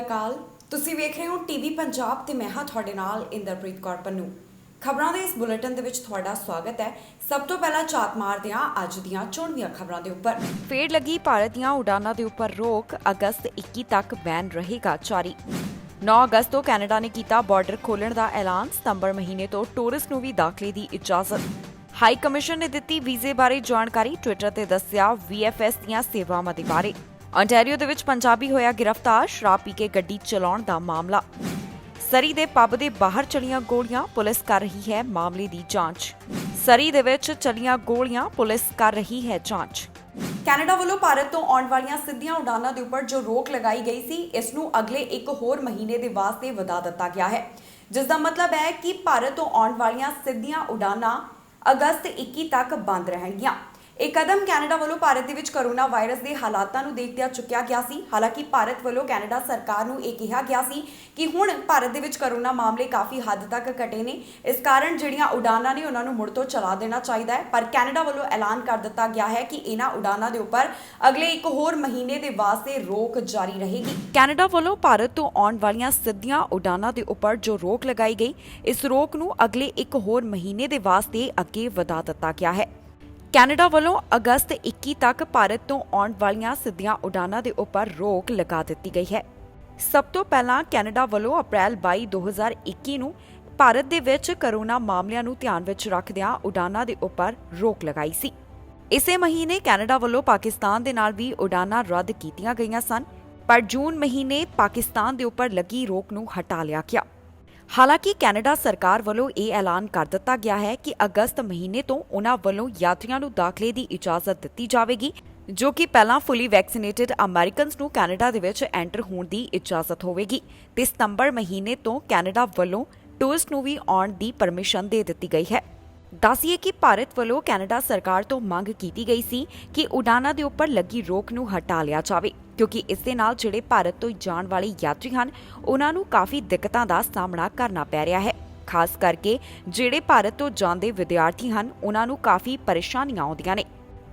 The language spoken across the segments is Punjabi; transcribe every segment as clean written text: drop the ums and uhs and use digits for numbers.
ਅਕਾਲ। ਤੁਸੀਂ ਵੇਖ ਰਹੇ ਹੋ ਟੀਵੀ ਪੰਜਾਬ ਤੇ ਮੈਂ ਹਾਂ ਤੁਹਾਡੇ ਨਾਲ ਇੰਦਰਪ੍ਰੀਤ ਕੌਰ ਪੰਨੂ। ਖਬਰਾਂ ਦੇ ਇਸ ਬੁਲੇਟਿਨ ਦੇ ਵਿੱਚ ਤੁਹਾਡਾ ਸਵਾਗਤ ਹੈ। ਸਭ ਤੋਂ ਪਹਿਲਾਂ ਝਾਤ ਮਾਰਦੇ ਹਾਂ ਅੱਜ ਦੀਆਂ ਚੋਣਵੀਆਂ ਖਬਰਾਂ ਦੇ ਉੱਪਰ। ਫੇਰ ਲੱਗੀ ਭਾਰਤ ਦੀਆਂ ਉਡਾਨਾਂ ਦੇ ਉੱਪਰ ਰੋਕ, ਅਗਸਤ 21 ਤੱਕ ਬੈਨ ਰਹੇਗਾ ਜਾਰੀ। 9 ਅਗਸਤ ਤੋਂ ਕੈਨੇਡਾ ਨੇ ਕੀਤਾ ਬਾਰਡਰ ਖੋਲ੍ਹਣ ਦਾ ਐਲਾਨ, ਸਤੰਬਰ ਮਹੀਨੇ ਤੋਂ ਟੂਰਿਸਟ ਨੂੰ ਵੀ ਦਾਖਲੇ ਦੀ ਇਜਾਜ਼ਤ। ਹਾਈ ਕਮਿਸ਼ਨ ਨੇ ਦਿੱਤੀ ਵੀਜ਼ੇ ਬਾਰੇ ਜਾਣਕਾਰੀ, ਟਵਿੱਟਰ ਤੇ ਦੱਸਿਆ VFS ਦੀਆਂ ਸੇਵਾਵਾਂ ਦੇ ਬਾਰੇ। ontario ਦੇ ਵਿੱਚ ਪੰਜਾਬੀ ਹੋਇਆ ਗ੍ਰਿਫਤਾਰ, ਸ਼ਰਾਬ ਪੀ ਕੇ ਗੱਡੀ ਚਲਾਉਣ ਦਾ ਮਾਮਲਾ। ਸਰੀ ਦੇ ਪੱਬ ਦੇ ਬਾਹਰ ਚਲੀਆਂ ਗੋਲੀਆਂ, ਪੁਲਿਸ ਕਰ ਰਹੀ ਹੈ ਮਾਮਲੇ ਦੀ ਜਾਂਚ। ਸਰੀ ਦੇ ਵਿੱਚ ਚਲੀਆਂ ਗੋਲੀਆਂ, ਪੁਲਿਸ ਕਰ ਰਹੀ ਹੈ ਜਾਂਚ। ਕੈਨੇਡਾ ਵੱਲੋਂ ਭਾਰਤ ਤੋਂ ਆਉਣ ਵਾਲੀਆਂ ਸਿੱਧੀਆਂ ਉਡਾਨਾਂ ਦੇ ਉੱਪਰ ਜੋ ਰੋਕ ਲਗਾਈ ਗਈ ਸੀ, ਇਸ ਨੂੰ ਅਗਲੇ ਇੱਕ ਹੋਰ ਮਹੀਨੇ ਦੇ ਵਾਸਤੇ ਵਧਾ ਦਿੱਤਾ ਗਿਆ ਹੈ, ਜਿਸ ਦਾ ਮਤਲਬ ਹੈ ਕਿ ਭਾਰਤ ਤੋਂ ਆਉਣ ਵਾਲੀਆਂ ਸਿੱਧੀਆਂ ਉਡਾਨਾਂ ਅਗਸਤ 21 ਤੱਕ ਬੰਦ ਰਹਿਣਗੀਆਂ। ਇਹ ਕਦਮ ਕੈਨੇਡਾ ਵੱਲੋਂ ਭਾਰਤ ਦੇ ਵਿੱਚ ਕੋਰੋਨਾ ਵਾਇਰਸ ਦੇ ਹਾਲਾਤਾਂ ਨੂੰ ਦੇਖਦਿਆਂ ਚੁੱਕਿਆ ਗਿਆ ਸੀ। ਹਾਲਾਂਕਿ ਭਾਰਤ ਵੱਲੋਂ ਕੈਨੇਡਾ ਸਰਕਾਰ ਨੂੰ ਇਹ ਕਿਹਾ ਗਿਆ ਸੀ ਕਿ ਹੁਣ ਭਾਰਤ ਦੇ ਵਿੱਚ ਕੋਰੋਨਾ ਮਾਮਲੇ ਕਾਫੀ ਹੱਦ ਤੱਕ ਘਟੇ ਨੇ, ਇਸ ਕਾਰਨ ਜਿਹੜੀਆਂ ਉਡਾਨਾਂ ਨੇ ਉਹਨਾਂ ਨੂੰ ਮੁੜ ਤੋਂ ਚਲਾ ਦੇਣਾ ਚਾਹੀਦਾ ਹੈ। ਪਰ ਕੈਨੇਡਾ ਵੱਲੋਂ ਐਲਾਨ ਕਰ ਦਿੱਤਾ ਗਿਆ ਹੈ ਕਿ ਇਹਨਾਂ ਉਡਾਨਾਂ ਦੇ ਉੱਪਰ ਅਗਲੇ ਇੱਕ ਹੋਰ ਮਹੀਨੇ ਦੇ ਵਾਸਤੇ ਰੋਕ ਜਾਰੀ ਰਹੇਗੀ। ਕੈਨੇਡਾ ਵੱਲੋਂ ਭਾਰਤ ਤੋਂ ਆਉਣ ਵਾਲੀਆਂ ਸਿੱਧੀਆਂ ਉਡਾਨਾਂ ਦੇ ਉੱਪਰ ਜੋ ਰੋਕ ਲਗਾਈ ਗਈ, ਇਸ ਰੋਕ ਨੂੰ ਅਗਲੇ ਇੱਕ ਹੋਰ ਮਹੀਨੇ ਦੇ ਵਾਸਤੇ ਅੱਗੇ ਵਧਾ ਦਿੱਤਾ ਗਿਆ ਹੈ। ਕੈਨੇਡਾ ਵੱਲੋਂ ਅਗਸਤ 21 ਤੱਕ ਭਾਰਤ ਤੋਂ ਆਉਣ ਵਾਲੀਆਂ ਸਿੱਧੀਆਂ ਉਡਾਨਾਂ ਦੇ ਉੱਪਰ ਰੋਕ ਲਗਾ ਦਿੱਤੀ ਗਈ ਹੈ। ਸਭ ਤੋਂ ਪਹਿਲਾਂ ਕੈਨੇਡਾ ਵੱਲੋਂ ਅਪ੍ਰੈਲ 22, 2021 ਨੂੰ ਭਾਰਤ ਦੇ ਵਿੱਚ ਕੋਰੋਨਾ ਮਾਮਲਿਆਂ ਨੂੰ ਧਿਆਨ ਵਿੱਚ ਰੱਖਦਿਆਂ ਉਡਾਨਾਂ ਦੇ ਉੱਪਰ ਰੋਕ ਲਗਾਈ ਸੀ। ਇਸੇ ਮਹੀਨੇ ਕੈਨੇਡਾ ਵੱਲੋਂ ਪਾਕਿਸਤਾਨ ਦੇ ਨਾਲ ਵੀ ਉਡਾਨਾਂ ਰੱਦ ਕੀਤੀਆਂ ਗਈਆਂ ਸਨ, ਪਰ ਜੂਨ ਮਹੀਨੇ ਪਾਕਿਸਤਾਨ ਦੇ ਉੱਪਰ ਲੱਗੀ ਰੋਕ ਨੂੰ ਹਟਾ ਲਿਆ ਗਿਆ। ਹਾਲਾਂਕਿ ਕੈਨੇਡਾ ਸਰਕਾਰ ਵੱਲੋਂ ਇਹ ਐਲਾਨ ਕਰ ਦਿੱਤਾ ਗਿਆ ਹੈ ਕਿ ਅਗਸਤ ਮਹੀਨੇ ਤੋਂ ਉਨ੍ਹਾਂ ਵੱਲੋਂ ਯਾਤਰੀਆਂ ਨੂੰ ਦਾਖਲੇ ਦੀ ਇਜਾਜ਼ਤ ਦਿੱਤੀ ਜਾਵੇਗੀ, ਜੋ ਕਿ ਪਹਿਲਾਂ ਫੁੱਲੀ ਵੈਕਸੀਨੇਟਡ ਅਮਰੀਕਨਸ ਨੂੰ ਕੈਨੇਡਾ ਦੇ ਵਿੱਚ ਐਂਟਰ ਹੋਣ ਦੀ ਇਜਾਜ਼ਤ ਹੋਵੇਗੀ ਤੇ ਸਤੰਬਰ ਮਹੀਨੇ ਤੋਂ ਕੈਨੇਡਾ ਵੱਲੋਂ ਟੂਰਿਸਟ ਨੂੰ ਵੀ ਆਉਣ ਦੀ ਪਰਮਿਸ਼ਨ ਦੇ ਦਿੱਤੀ ਗਈ ਹੈ। ਦੱਸੀਏ ਕਿ ਭਾਰਤ ਵੱਲੋਂ ਕੈਨੇਡਾ ਸਰਕਾਰ ਤੋਂ ਮੰਗ ਕੀਤੀ ਗਈ ਸੀ ਕਿ ਉਡਾਨਾਂ ਦੇ ਉੱਪਰ ਲੱਗੀ ਰੋਕ ਨੂੰ ਹਟਾ ਲਿਆ ਜਾਵੇ, ਕਿਉਂਕਿ ਇਸ ਦੇ ਨਾਲ ਜਿਹੜੇ ਭਾਰਤ ਤੋਂ ਜਾਣ ਵਾਲੇ ਯਾਤਰੀ ਹਨ, ਉਹਨਾਂ ਨੂੰ ਕਾਫੀ ਦਿੱਕਤਾਂ ਦਾ ਸਾਹਮਣਾ ਕਰਨਾ ਪੈ ਰਿਹਾ ਹੈ। ਖਾਸ ਕਰਕੇ ਜਿਹੜੇ ਭਾਰਤ ਤੋਂ ਜਾਂਦੇ ਵਿਦਿਆਰਥੀ ਹਨ, ਉਹਨਾਂ ਨੂੰ ਕਾਫੀ ਪਰੇਸ਼ਾਨੀਆਂ ਆਉਂਦੀਆਂ ਨੇ।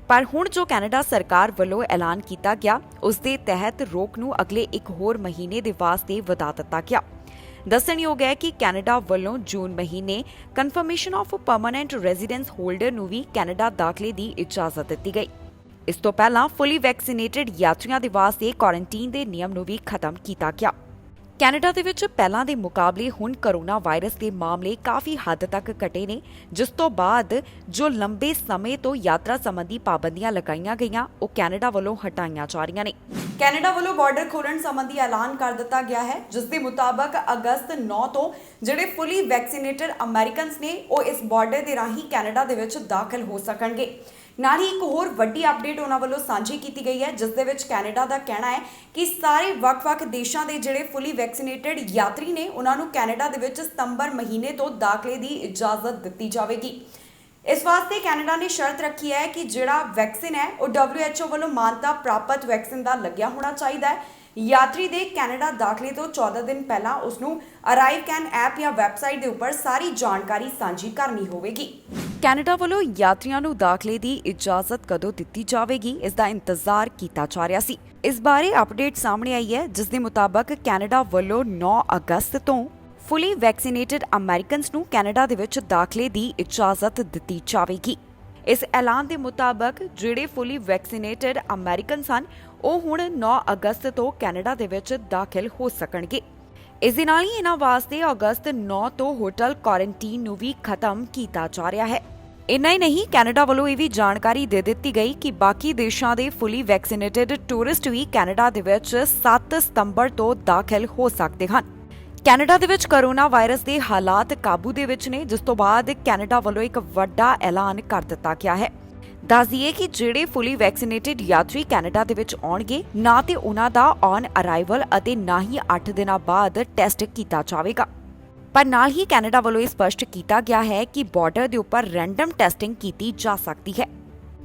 ਪਰ ਹੁਣ ਜੋ ਕੈਨੇਡਾ ਸਰਕਾਰ ਵੱਲੋਂ ਐਲਾਨ ਕੀਤਾ ਗਿਆ, ਉਸ ਦੇ ਤਹਿਤ ਰੋਕ ਨੂੰ ਅਗਲੇ ਇੱਕ ਹੋਰ ਮਹੀਨੇ ਦੇ ਵਾਸਤੇ ਵਧਾ ਦਿੱਤਾ ਗਿਆ। ਦੱਸਣਯੋਗ ਹੈ ਕਿ ਕੈਨੇਡਾ ਵੱਲੋਂ ਜੂਨ ਮਹੀਨੇ confirmation of permanent residence holder ਨੂੰ ਵੀ ਕੈਨੇਡਾ ਦਾਖਲੇ ਦੀ ਇਜਾਜ਼ਤ ਦਿੱਤੀ ਗਈ। ਇਸ ਤੋਂ ਪਹਿਲਾਂ ਫੁੱਲੀ ਵੈਕਸੀਨੇਟਡ ਯਾਤਰੀਆਂ ਦੇ ਵਾਸਤੇ ਕੁਆਰੰਟਾਈਨ ਦੇ ਨਿਯਮ ਨੂੰ ਵੀ ਖਤਮ ਕੀਤਾ ਗਿਆ। ਕੈਨੇਡਾ ਦੇ ਵਿੱਚ ਪਹਿਲਾਂ ਦੇ ਮੁਕਾਬਲੇ ਹੁਣ ਕੋਰੋਨਾ ਵਾਇਰਸ ਦੇ ਮਾਮਲੇ ਕਾਫੀ ਹੱਦ ਤੱਕ ਘਟੇ ਨੇ, ਜਿਸ ਤੋਂ ਬਾਅਦ ਜੋ ਲੰਬੇ ਸਮੇਂ ਤੋਂ ਯਾਤਰਾ ਸੰਬੰਧੀ ਪਾਬੰਦੀਆਂ ਲਗਾਈਆਂ ਗਈਆਂ, ਉਹ ਕੈਨੇਡਾ ਵੱਲੋਂ ਹਟਾਈਆਂ ਜਾ ਰਹੀਆਂ ਨੇ। ਕੈਨੇਡਾ ਵੱਲੋਂ ਬਾਰਡਰ ਖੋਲ੍ਹਣ ਸੰਬੰਧੀ ਐਲਾਨ ਕਰ ਦਿੱਤਾ ਗਿਆ ਹੈ, ਜਿਸ ਦੇ ਮੁਤਾਬਕ ਅਗਸਤ 9 ਤੋਂ ਜਿਹੜੇ ਫੁੱਲੀ ਵੈਕਸੀਨੇਟਡ ਅਮਰੀਕਨਸ ਨੇ, ਉਹ ਇਸ ਬਾਰਡਰ ਦੇ ਰਾਹੀਂ ਕੈਨੇਡਾ ਦੇ ਵਿੱਚ ਦਾਖਲ ਹੋ ਸਕਣਗੇ। ਨਾਲ ਹੀ ਇੱਕ ਹੋਰ ਵੱਡੀ ਅਪਡੇਟ ਉਹਨਾਂ ਵੱਲੋਂ ਸਾਂਝੀ ਕੀਤੀ ਗਈ ਹੈ, ਜਿਸ ਦੇ ਵਿੱਚ ਕੈਨੇਡਾ ਦਾ ਕਹਿਣਾ ਹੈ ਕਿ ਸਾਰੇ ਵੱਖ-ਵੱਖ ਦੇਸ਼ਾਂ ਦੇ ਜਿਹੜੇ ਫੁੱਲੀ ਵੈਕਸੀਨੇਟਡ ਯਾਤਰੀ ਨੇ, ਉਹਨਾਂ ਨੂੰ ਕੈਨੇਡਾ ਦੇ ਵਿੱਚ ਸਤੰਬਰ ਮਹੀਨੇ ਤੋਂ ਦਾਖਲੇ ਦੀ ਇਜਾਜ਼ਤ ਦਿੱਤੀ ਜਾਵੇਗੀ। ਇਸ ਵਾਸਤੇ ਕੈਨੇਡਾ ਨੇ ਸ਼ਰਤ ਰੱਖੀ ਹੈ ਕਿ ਜਿਹੜਾ ਵੈਕਸੀਨ ਹੈ, ਉਹ WHO ਵੱਲੋਂ ਮਾਨਤਾ ਪ੍ਰਾਪਤ ਵੈਕਸੀਨ ਦਾ ਲੱਗਿਆ ਹੋਣਾ ਚਾਹੀਦਾ ਹੈ। ਯਾਤਰੀ ਦੇ ਕੈਨੇਡਾ ਦਾਖਲੇ ਤੋਂ 14 ਦਿਨ ਪਹਿਲਾਂ ਉਸ ਨੂੰ ਅਰਾਈਵਕੈਨ ਐਪ ਜਾਂ ਵੈਬਸਾਈਟ ਦੇ ਉੱਪਰ ਸਾਰੀ ਜਾਣਕਾਰੀ ਸਾਂਝੀ ਕਰਨੀ ਹੋਵੇਗੀ। ਕੈਨੇਡਾ ਵੱਲੋਂ ਯਾਤਰੀਆਂ ਨੂੰ ਦਾਖਲੇ ਦੀ ਇਜਾਜ਼ਤ ਕਦੋਂ ਦਿੱਤੀ ਜਾਵੇਗੀ, ਇਸ ਦਾ ਇੰਤਜ਼ਾਰ ਕੀਤਾ ਜਾ ਰਿਹਾ ਸੀ। ਇਸ ਬਾਰੇ ਅਪਡੇਟ ਸਾਹਮਣੇ ਆਈ ਹੈ, ਜਿਸ ਦੇ ਮੁਤਾਬਕ ਕੈਨੇਡਾ ਵੱਲੋਂ 9 ਅਗਸਤ ਤੋਂ ਫੁੱਲੀ ਵੈਕਸੀਨੇਟਡ ਅਮਰੀਕਨਸ ਨੂੰ ਕੈਨੇਡਾ ਦੇ ਵਿੱਚ ਦਾਖਲੇ ਦੀ ਇਜਾਜ਼ਤ ਦਿੱਤੀ ਜਾਵੇਗੀ। ਇਸ ਐਲਾਨ ਦੇ ਮੁਤਾਬਕ ਜਿਹੜੇ ਫੁੱਲੀ ਵੈਕਸੀਨੇਟਡ ਅਮਰੀਕਨਸ ਹਨ, ਉਹ ਹੁਣ 9 ਅਗਸਤ ਤੋਂ ਕੈਨੇਡਾ ਦੇ ਵਿੱਚ ਦਾਖਲ ਹੋ ਸਕਣਗੇ। ਇਸ ਦੇ ਨਾਲ ਹੀ ਇਹਨਾਂ ਵਾਸਤੇ ਅਗਸਤ 9 ਤੋਂ ਹੋਟਲ ਕੁਆਰੰਟਾਈਨ ਨੂੰ ਵੀ ਖਤਮ ਕੀਤਾ ਜਾ ਰਿਹਾ ਹੈ। ਇੰਨਾ ਹੀ ਨਹੀਂ, ਕੈਨੇਡਾ ਵੱਲੋਂ ਇਹ ਵੀ ਜਾਣਕਾਰੀ ਦੇ ਦਿੱਤੀ ਗਈ ਕਿ ਬਾਕੀ ਦੇਸ਼ਾਂ ਦੇ ਫੁੱਲੀ ਵੈਕਸੀਨੇਟਡ ਟੂਰਿਸਟ ਵੀ ਕੈਨੇਡਾ ਦੇ ਵਿੱਚ 7 ਸਤੰਬਰ ਤੋਂ ਦਾਖਲ ਹੋ ਸਕਦੇ ਹਨ। ਕੈਨੇਡਾ ਦੇ ਵਿੱਚ ਕੋਰੋਨਾ ਵਾਇਰਸ ਦੇ ਹਾਲਾਤ ਕਾਬੂ ਦੇ ਵਿੱਚ ਨੇ, ਜਿਸ ਤੋਂ ਬਾਅਦ ਕੈਨੇਡਾ ਵੱਲੋਂ ਇੱਕ ਵੱਡਾ ਐਲਾਨ ਕਰ ਦਿੱਤਾ ਗਿਆ ਹੈ। ਦੱਸ ਦਈਏ ਕਿ ਜਿਹੜੇ ਫੁੱਲੀ ਵੈਕਸੀਨੇਟਡ ਯਾਤਰੀ ਕੈਨੇਡਾ ਦੇ ਵਿੱਚ ਆਉਣਗੇ, ਨਾ ਤੇ ਉਹਨਾਂ ਦਾ ਔਨ ਅਰਾਈਵਲ ਅਤੇ ਨਾ ਹੀ 8 ਦਿਨਾਂ ਬਾਅਦ ਟੈਸਟ ਕੀਤਾ ਜਾਵੇਗਾ। ਪਰ ਨਾਲ ਹੀ ਕੈਨੇਡਾ ਵੱਲੋਂ ਇਹ ਸਪਸ਼ਟ ਕੀਤਾ ਗਿਆ ਹੈ ਕਿ ਬਾਰਡਰ ਦੇ ਉੱਪਰ ਰੈਂਡਮ ਟੈਸਟਿੰਗ ਕੀਤੀ ਜਾ ਸਕਦੀ ਹੈ।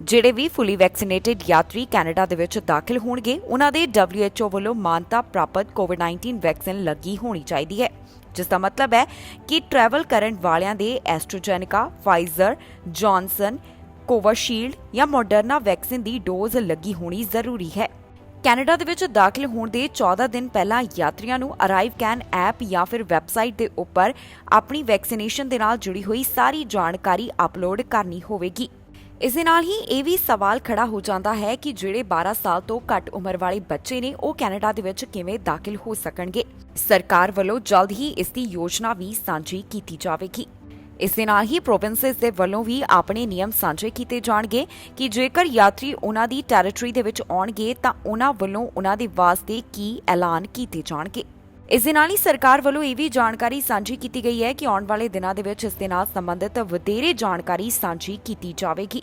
ਜਿਹੜੇ ਵੀ ਫੁੱਲੀ ਵੈਕਸੀਨੇਟਡ ਯਾਤਰੀ ਕੈਨੇਡਾ ਦੇ ਵਿੱਚ ਦਾਖਲ ਹੋਣਗੇ, ਉਹਨਾਂ ਦੇ WHO ਵੱਲੋਂ ਮਾਨਤਾ ਪ੍ਰਾਪਤ ਕੋਵਿਡ-19 ਵੈਕਸੀਨ ਲੱਗੀ ਹੋਣੀ ਚਾਹੀਦੀ ਹੈ, ਜਿਸ ਦਾ ਮਤਲਬ ਹੈ ਕਿ ਟਰੈਵਲ ਕਰਨ ਵਾਲਿਆਂ ਦੇ ਐਸਟ੍ਰਾਜੈਨੇਕਾ, ਫਾਈਜ਼ਰ, ਜੌਨਸਨ, ਕੋਵਿਸ਼ੀਲਡ ਜਾਂ ਮੋਡਰਨਾ ਵੈਕਸੀਨ ਦੀ ਡੋਜ਼ ਲੱਗੀ ਹੋਣੀ ਜ਼ਰੂਰੀ ਹੈ। ਕੈਨੇਡਾ ਦੇ ਵਿੱਚ ਦਾਖਲ ਹੋਣ ਦੇ 14 ਦਿਨ ਪਹਿਲਾਂ ਯਾਤਰੀਆਂ ਨੂੰ ਅਰਾਈਵ ਕੈਨ ਐਪ ਜਾਂ ਫਿਰ ਵੈਬਸਾਈਟ ਦੇ ਉੱਪਰ ਆਪਣੀ ਵੈਕਸੀਨੇਸ਼ਨ ਦੇ ਨਾਲ ਜੁੜੀ ਹੋਈ ਸਾਰੀ ਜਾਣਕਾਰੀ ਅਪਲੋਡ ਕਰਨੀ ਹੋਵੇਗੀ। ਇਸ ਦੇ ਨਾਲ ਹੀ ਇਹ ਵੀ ਸਵਾਲ ਖੜਾ ਹੋ ਜਾਂਦਾ ਹੈ ਕਿ ਜਿਹੜੇ 12 ਸਾਲ ਤੋਂ ਘੱਟ ਉਮਰ ਵਾਲੇ ਬੱਚੇ ਨੇ ਉਹ ਕੈਨੇਡਾ ਦੇ ਵਿੱਚ ਕਿਵੇਂ ਦਾਖਲ ਹੋ ਸਕਣਗੇ। ਸਰਕਾਰ ਵੱਲੋਂ ਜਲਦ ਹੀ ਇਸ ਦੀ ਯੋਜਨਾ ਵੀ ਸਾਂਝੀ ਕੀਤੀ ਜਾਵੇਗੀ। ਇਸ ਦੇ ਨਾਲ ਹੀ ਪ੍ਰੋਵਿੰਸਸ ਦੇ ਵੱਲੋਂ ਵੀ ਆਪਣੇ ਨਿਯਮ ਸਾਂਝੇ ਕੀਤੇ ਜਾਣਗੇ ਕਿ ਜੇਕਰ ਯਾਤਰੀ ਉਹਨਾਂ ਦੀ ਟੈਰੀਟਰੀ ਦੇ ਵਿੱਚ ਆਉਣਗੇ ਤਾਂ ਉਹਨਾਂ ਵੱਲੋਂ ਉਹਨਾਂ ਦੇ ਵਾਸਤੇ ਕੀ ਐਲਾਨ ਕੀਤੇ ਜਾਣਗੇ। ਇਸ ਦੇ ਨਾਲ ਹੀ ਸਰਕਾਰ ਵੱਲੋਂ ਇਹ ਵੀ ਜਾਣਕਾਰੀ ਸਾਂਝੀ ਕੀਤੀ ਗਈ ਹੈ ਕਿ ਆਉਣ ਵਾਲੇ ਦਿਨਾਂ ਦੇ ਵਿੱਚ ਇਸ ਦੇ ਨਾਲ ਸੰਬੰਧਿਤ ਵਧੇਰੇ ਜਾਣਕਾਰੀ ਸਾਂਝੀ ਕੀਤੀ ਜਾਵੇਗੀ।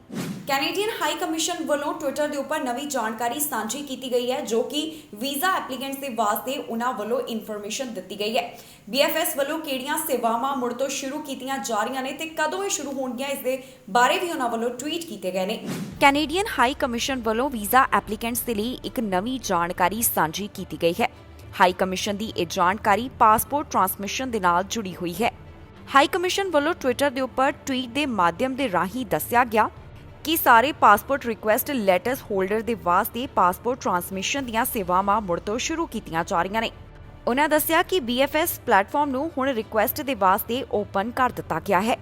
ਕੈਨੇਡੀਅਨ ਹਾਈ ਕਮਿਸ਼ਨ ਵੱਲੋਂ ਟਵਿੱਟਰ ਦੇ ਉੱਪਰ ਨਵੀਂ ਜਾਣਕਾਰੀ ਸਾਂਝੀ ਕੀਤੀ ਗਈ ਹੈ ਜੋ ਕਿ ਵੀਜ਼ਾ ਐਪਲੀਕੈਂਟਸ ਦੇ ਵਾਸਤੇ ਉਹਨਾਂ ਵੱਲੋਂ ਇਨਫੋਰਮੇਸ਼ਨ ਦਿੱਤੀ ਗਈ ਹੈ। BFS ਵੱਲੋਂ ਕਿਹੜੀਆਂ ਸੇਵਾਵਾਂ ਮੁੜ ਤੋਂ ਸ਼ੁਰੂ ਕੀਤੀਆਂ ਜਾ ਰਹੀਆਂ ਨੇ ਤੇ ਕਦੋਂ ਇਹ ਸ਼ੁਰੂ ਹੋਣਗੀਆਂ ਇਸ ਦੇ ਬਾਰੇ ਵੀ ਉਹਨਾਂ ਵੱਲੋਂ ਟਵੀਟ ਕੀਤੇ ਗਏ ਨੇ। ਕੈਨੇਡੀਅਨ ਹਾਈ ਕਮਿਸ਼ਨ ਵੱਲੋਂ ਵੀਜ਼ਾ ਐਪਲੀਕੈਂਟਸ ਦੇ ਲਈ ਇੱਕ ਨਵੀਂ ਜਾਣਕਾਰੀ ਸਾਂਝੀ ਕੀਤੀ ਗਈ ਹੈ। ਹਾਈ ਕਮਿਸ਼ਨ ਦੀ ਇਹ ਜਾਣਕਾਰੀ ਪਾਸਪੋਰਟ ਟ੍ਰਾਂਸਮਿਸ਼ਨ ਦੇ ਨਾਲ ਜੁੜੀ ਹੋਈ ਹੈ। ਹਾਈ ਕਮਿਸ਼ਨ ਵੱਲੋਂ ਟਵਿੱਟਰ ਦੇ ਉੱਪਰ ਟਵੀਟ ਦੇ ਮਾਧਿਅਮ ਦੇ ਰਾਹੀਂ ਦੱਸਿਆ ਗਿਆ ਕਿ ਸਾਰੇ ਪਾਸਪੋਰਟ ਰਿਕੁਐਸਟ ਲੈਟਰਸ ਹੋਲਡਰ ਦੇ ਵਾਸਤੇ ਪਾਸਪੋਰਟ ਟ੍ਰਾਂਸਮਿਸ਼ਨ ਦੀਆਂ ਸੇਵਾਵਾਂ ਮੁੜ ਤੋਂ ਸ਼ੁਰੂ ਕੀਤੀਆਂ ਜਾ ਰਹੀਆਂ ਨੇ। ਉਨ੍ਹਾਂ ਦੱਸਿਆ ਕਿ BFS ਪਲੇਟਫਾਰਮ ਨੂੰ ਹੁਣ ਰਿਕੁਐਸਟ ਦੇ ਵਾਸਤੇ ਓਪਨ ਕਰ ਦਿੱਤਾ ਗਿਆ ਹੈ।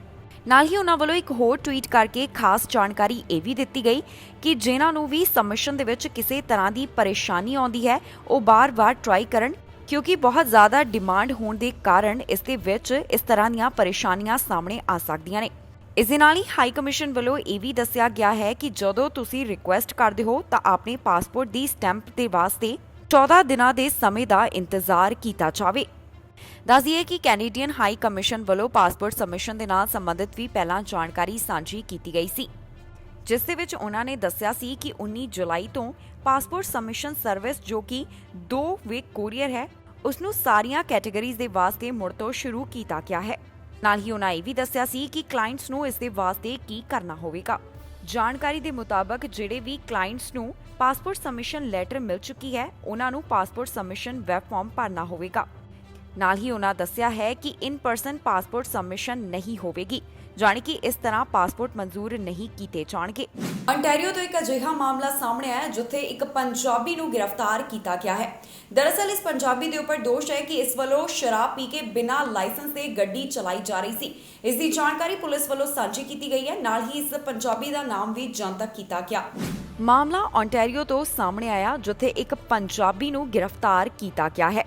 ਨਾਲ ਹੀ ਉਨ੍ਹਾਂ ਵੱਲੋਂ ਇੱਕ ਹੋਰ ਟਵੀਟ ਕਰਕੇ ਖਾਸ ਜਾਣਕਾਰੀ ਇਹ ਵੀ ਦਿੱਤੀ ਗਈ ਕਿ ਜਿਨ੍ਹਾਂ ਨੂੰ ਵੀ ਸਬਮਿਸ਼ਨ ਦੇ ਵਿੱਚ ਕਿਸੇ ਤਰ੍ਹਾਂ ਦੀ ਪਰੇਸ਼ਾਨੀ ਆਉਂਦੀ ਹੈ ਉਹ ਬਾਰ-ਬਾਰ ਟਰਾਈ ਕਰਨ ਕਿਉਂਕਿ ਬਹੁਤ ਜ਼ਿਆਦਾ ਡਿਮਾਂਡ ਹੋਣ ਦੇ ਕਾਰਨ ਇਸ ਦੇ ਵਿੱਚ ਇਸ ਤਰ੍ਹਾਂ ਦੀਆਂ ਪਰੇਸ਼ਾਨੀਆਂ ਸਾਹਮਣੇ ਆ ਸਕਦੀਆਂ ਨੇ। ਇਸ ਦੇ ਨਾਲ ਹੀ ਹਾਈ ਕਮਿਸ਼ਨ ਵੱਲੋਂ ਇਹ ਵੀ ਦੱਸਿਆ ਗਿਆ ਹੈ ਕਿ ਜਦੋਂ ਤੁਸੀਂ ਰਿਕੁਐਸਟ ਕਰਦੇ ਹੋ ਤਾਂ ਆਪਣੇ ਪਾਸਪੋਰਟ ਦੀ ਸਟੈਂਪ ਦੇ ਵਾਸਤੇ 14 ਦਿਨਾਂ ਦੇ ਸਮੇਂ ਦਾ ਇੰਤਜ਼ਾਰ ਕੀਤਾ ਜਾਵੇ। ਦੱਸ ਦਈਏ ਕਿ ਕੈਨੇਡੀਅਨ ਹਾਈ ਕਮਿਸ਼ਨ ਵੱਲੋਂ ਪਾਸਪੋਰਟ ਸਬਮਿਸ਼ਨ ਦੇ ਨਾਲ ਸੰਬੰਧਿਤ ਵੀ ਪਹਿਲਾਂ ਜਾਣਕਾਰੀ ਸਾਂਝੀ ਕੀਤੀ ਗਈ ਸੀ, ਜਿਸ ਦੇ ਵਿੱਚ ਉਹਨਾਂ ਨੇ ਦੱਸਿਆ ਸੀ ਕਿ 19 ਜੁਲਾਈ ਤੋਂ ਪਾਸਪੋਰਟ ਸਬਮਿਸ਼ਨ ਸਰਵਿਸ ਜੋ ਕਿ 2 ਵੀਕ ਕੋਰੀਅਰ ਹੈ ਉਸ ਨੂੰ ਸਾਰੀਆਂ ਕੈਟੇਗਰੀਜ਼ ਦੇ ਵਾਸਤੇ ਮੁੜ ਤੋਂ ਸ਼ੁਰੂ ਕੀਤਾ ਗਿਆ ਹੈ। ਨਾਲ ਹੀ ਉਹਨਾਂ ਇਹ ਵੀ ਦੱਸਿਆ ਸੀ ਕਿ ਕਲਾਇੰਟਸ ਨੂੰ ਇਸ ਦੇ ਵਾਸਤੇ ਕੀ ਕਰਨਾ ਹੋਵੇਗਾ। ਜਾਣਕਾਰੀ ਦੇ ਮੁਤਾਬਕ ਜਿਹੜੇ ਵੀ ਕਲਾਇੰਟਸ ਨੂੰ ਪਾਸਪੋਰਟ ਸਬਮਿਸ਼ਨ ਲੈਟਰ ਮਿਲ ਚੁੱਕੀ ਹੈ ਉਹਨਾਂ ਨੂੰ ਪਾਸਪੋਰਟ ਸਬਮਿਸ਼ਨ ਵੈਬ ਫਾਰਮ ਭਰਨਾ ਹੋਵੇਗਾ। ਨਾਲ ਹੀ ਉਹਨਾਂ ਦੱਸਿਆ ਹੈ ਕਿ ਇਨ ਪਰਸਨ ਪਾਸਪੋਰਟ ਸਬਮਿਸ਼ਨ ਨਹੀਂ ਹੋਵੇਗੀ, ਜਾਣੀ ਕਿ ਇਸ ਤਰ੍ਹਾਂ ਪਾਸਪੋਰਟ ਮਨਜ਼ੂਰ ਨਹੀਂ ਕੀਤੇ ਜਾਣਗੇ। ਅੰਟੈਰੀਓ ਤੋਂ ਇੱਕ ਅਜਿਹਾ ਮਾਮਲਾ ਸਾਹਮਣੇ ਆਇਆ ਜਿੱਥੇ ਇੱਕ ਪੰਜਾਬੀ ਨੂੰ ਗ੍ਰਿਫਤਾਰ ਕੀਤਾ ਗਿਆ ਹੈ। ਦਰਅਸਲ ਇਸ ਪੰਜਾਬੀ ਦੇ ਉੱਪਰ ਦੋਸ਼ ਹੈ ਕਿ ਇਸ ਵੱਲੋਂ ਸ਼ਰਾਬ ਪੀ ਕੇ ਬਿਨਾਂ ਲਾਇਸੈਂਸ ਦੇ ਗੱਡੀ ਚਲਾਈ ਜਾ ਰਹੀ ਸੀ। ਇਸ ਦੀ ਜਾਣਕਾਰੀ ਪੁਲਿਸ ਵੱਲੋਂ ਸਾਂਝੀ ਕੀਤੀ ਗਈ ਹੈ। ਨਾਲ ਹੀ ਇਸ ਪੰਜਾਬੀ ਦਾ ਨਾਮ ਵੀ ਜਨਤਕ ਕੀਤਾ ਗਿਆ। ਮਾਮਲਾ ਅੰਟੈਰੀਓ ਤੋਂ ਸਾਹਮਣੇ ਆਇਆ ਜਿੱਥੇ ਇੱਕ ਪੰਜਾਬੀ ਨੂੰ ਗ੍ਰਿਫਤਾਰ ਕੀਤਾ ਗਿਆ ਹੈ।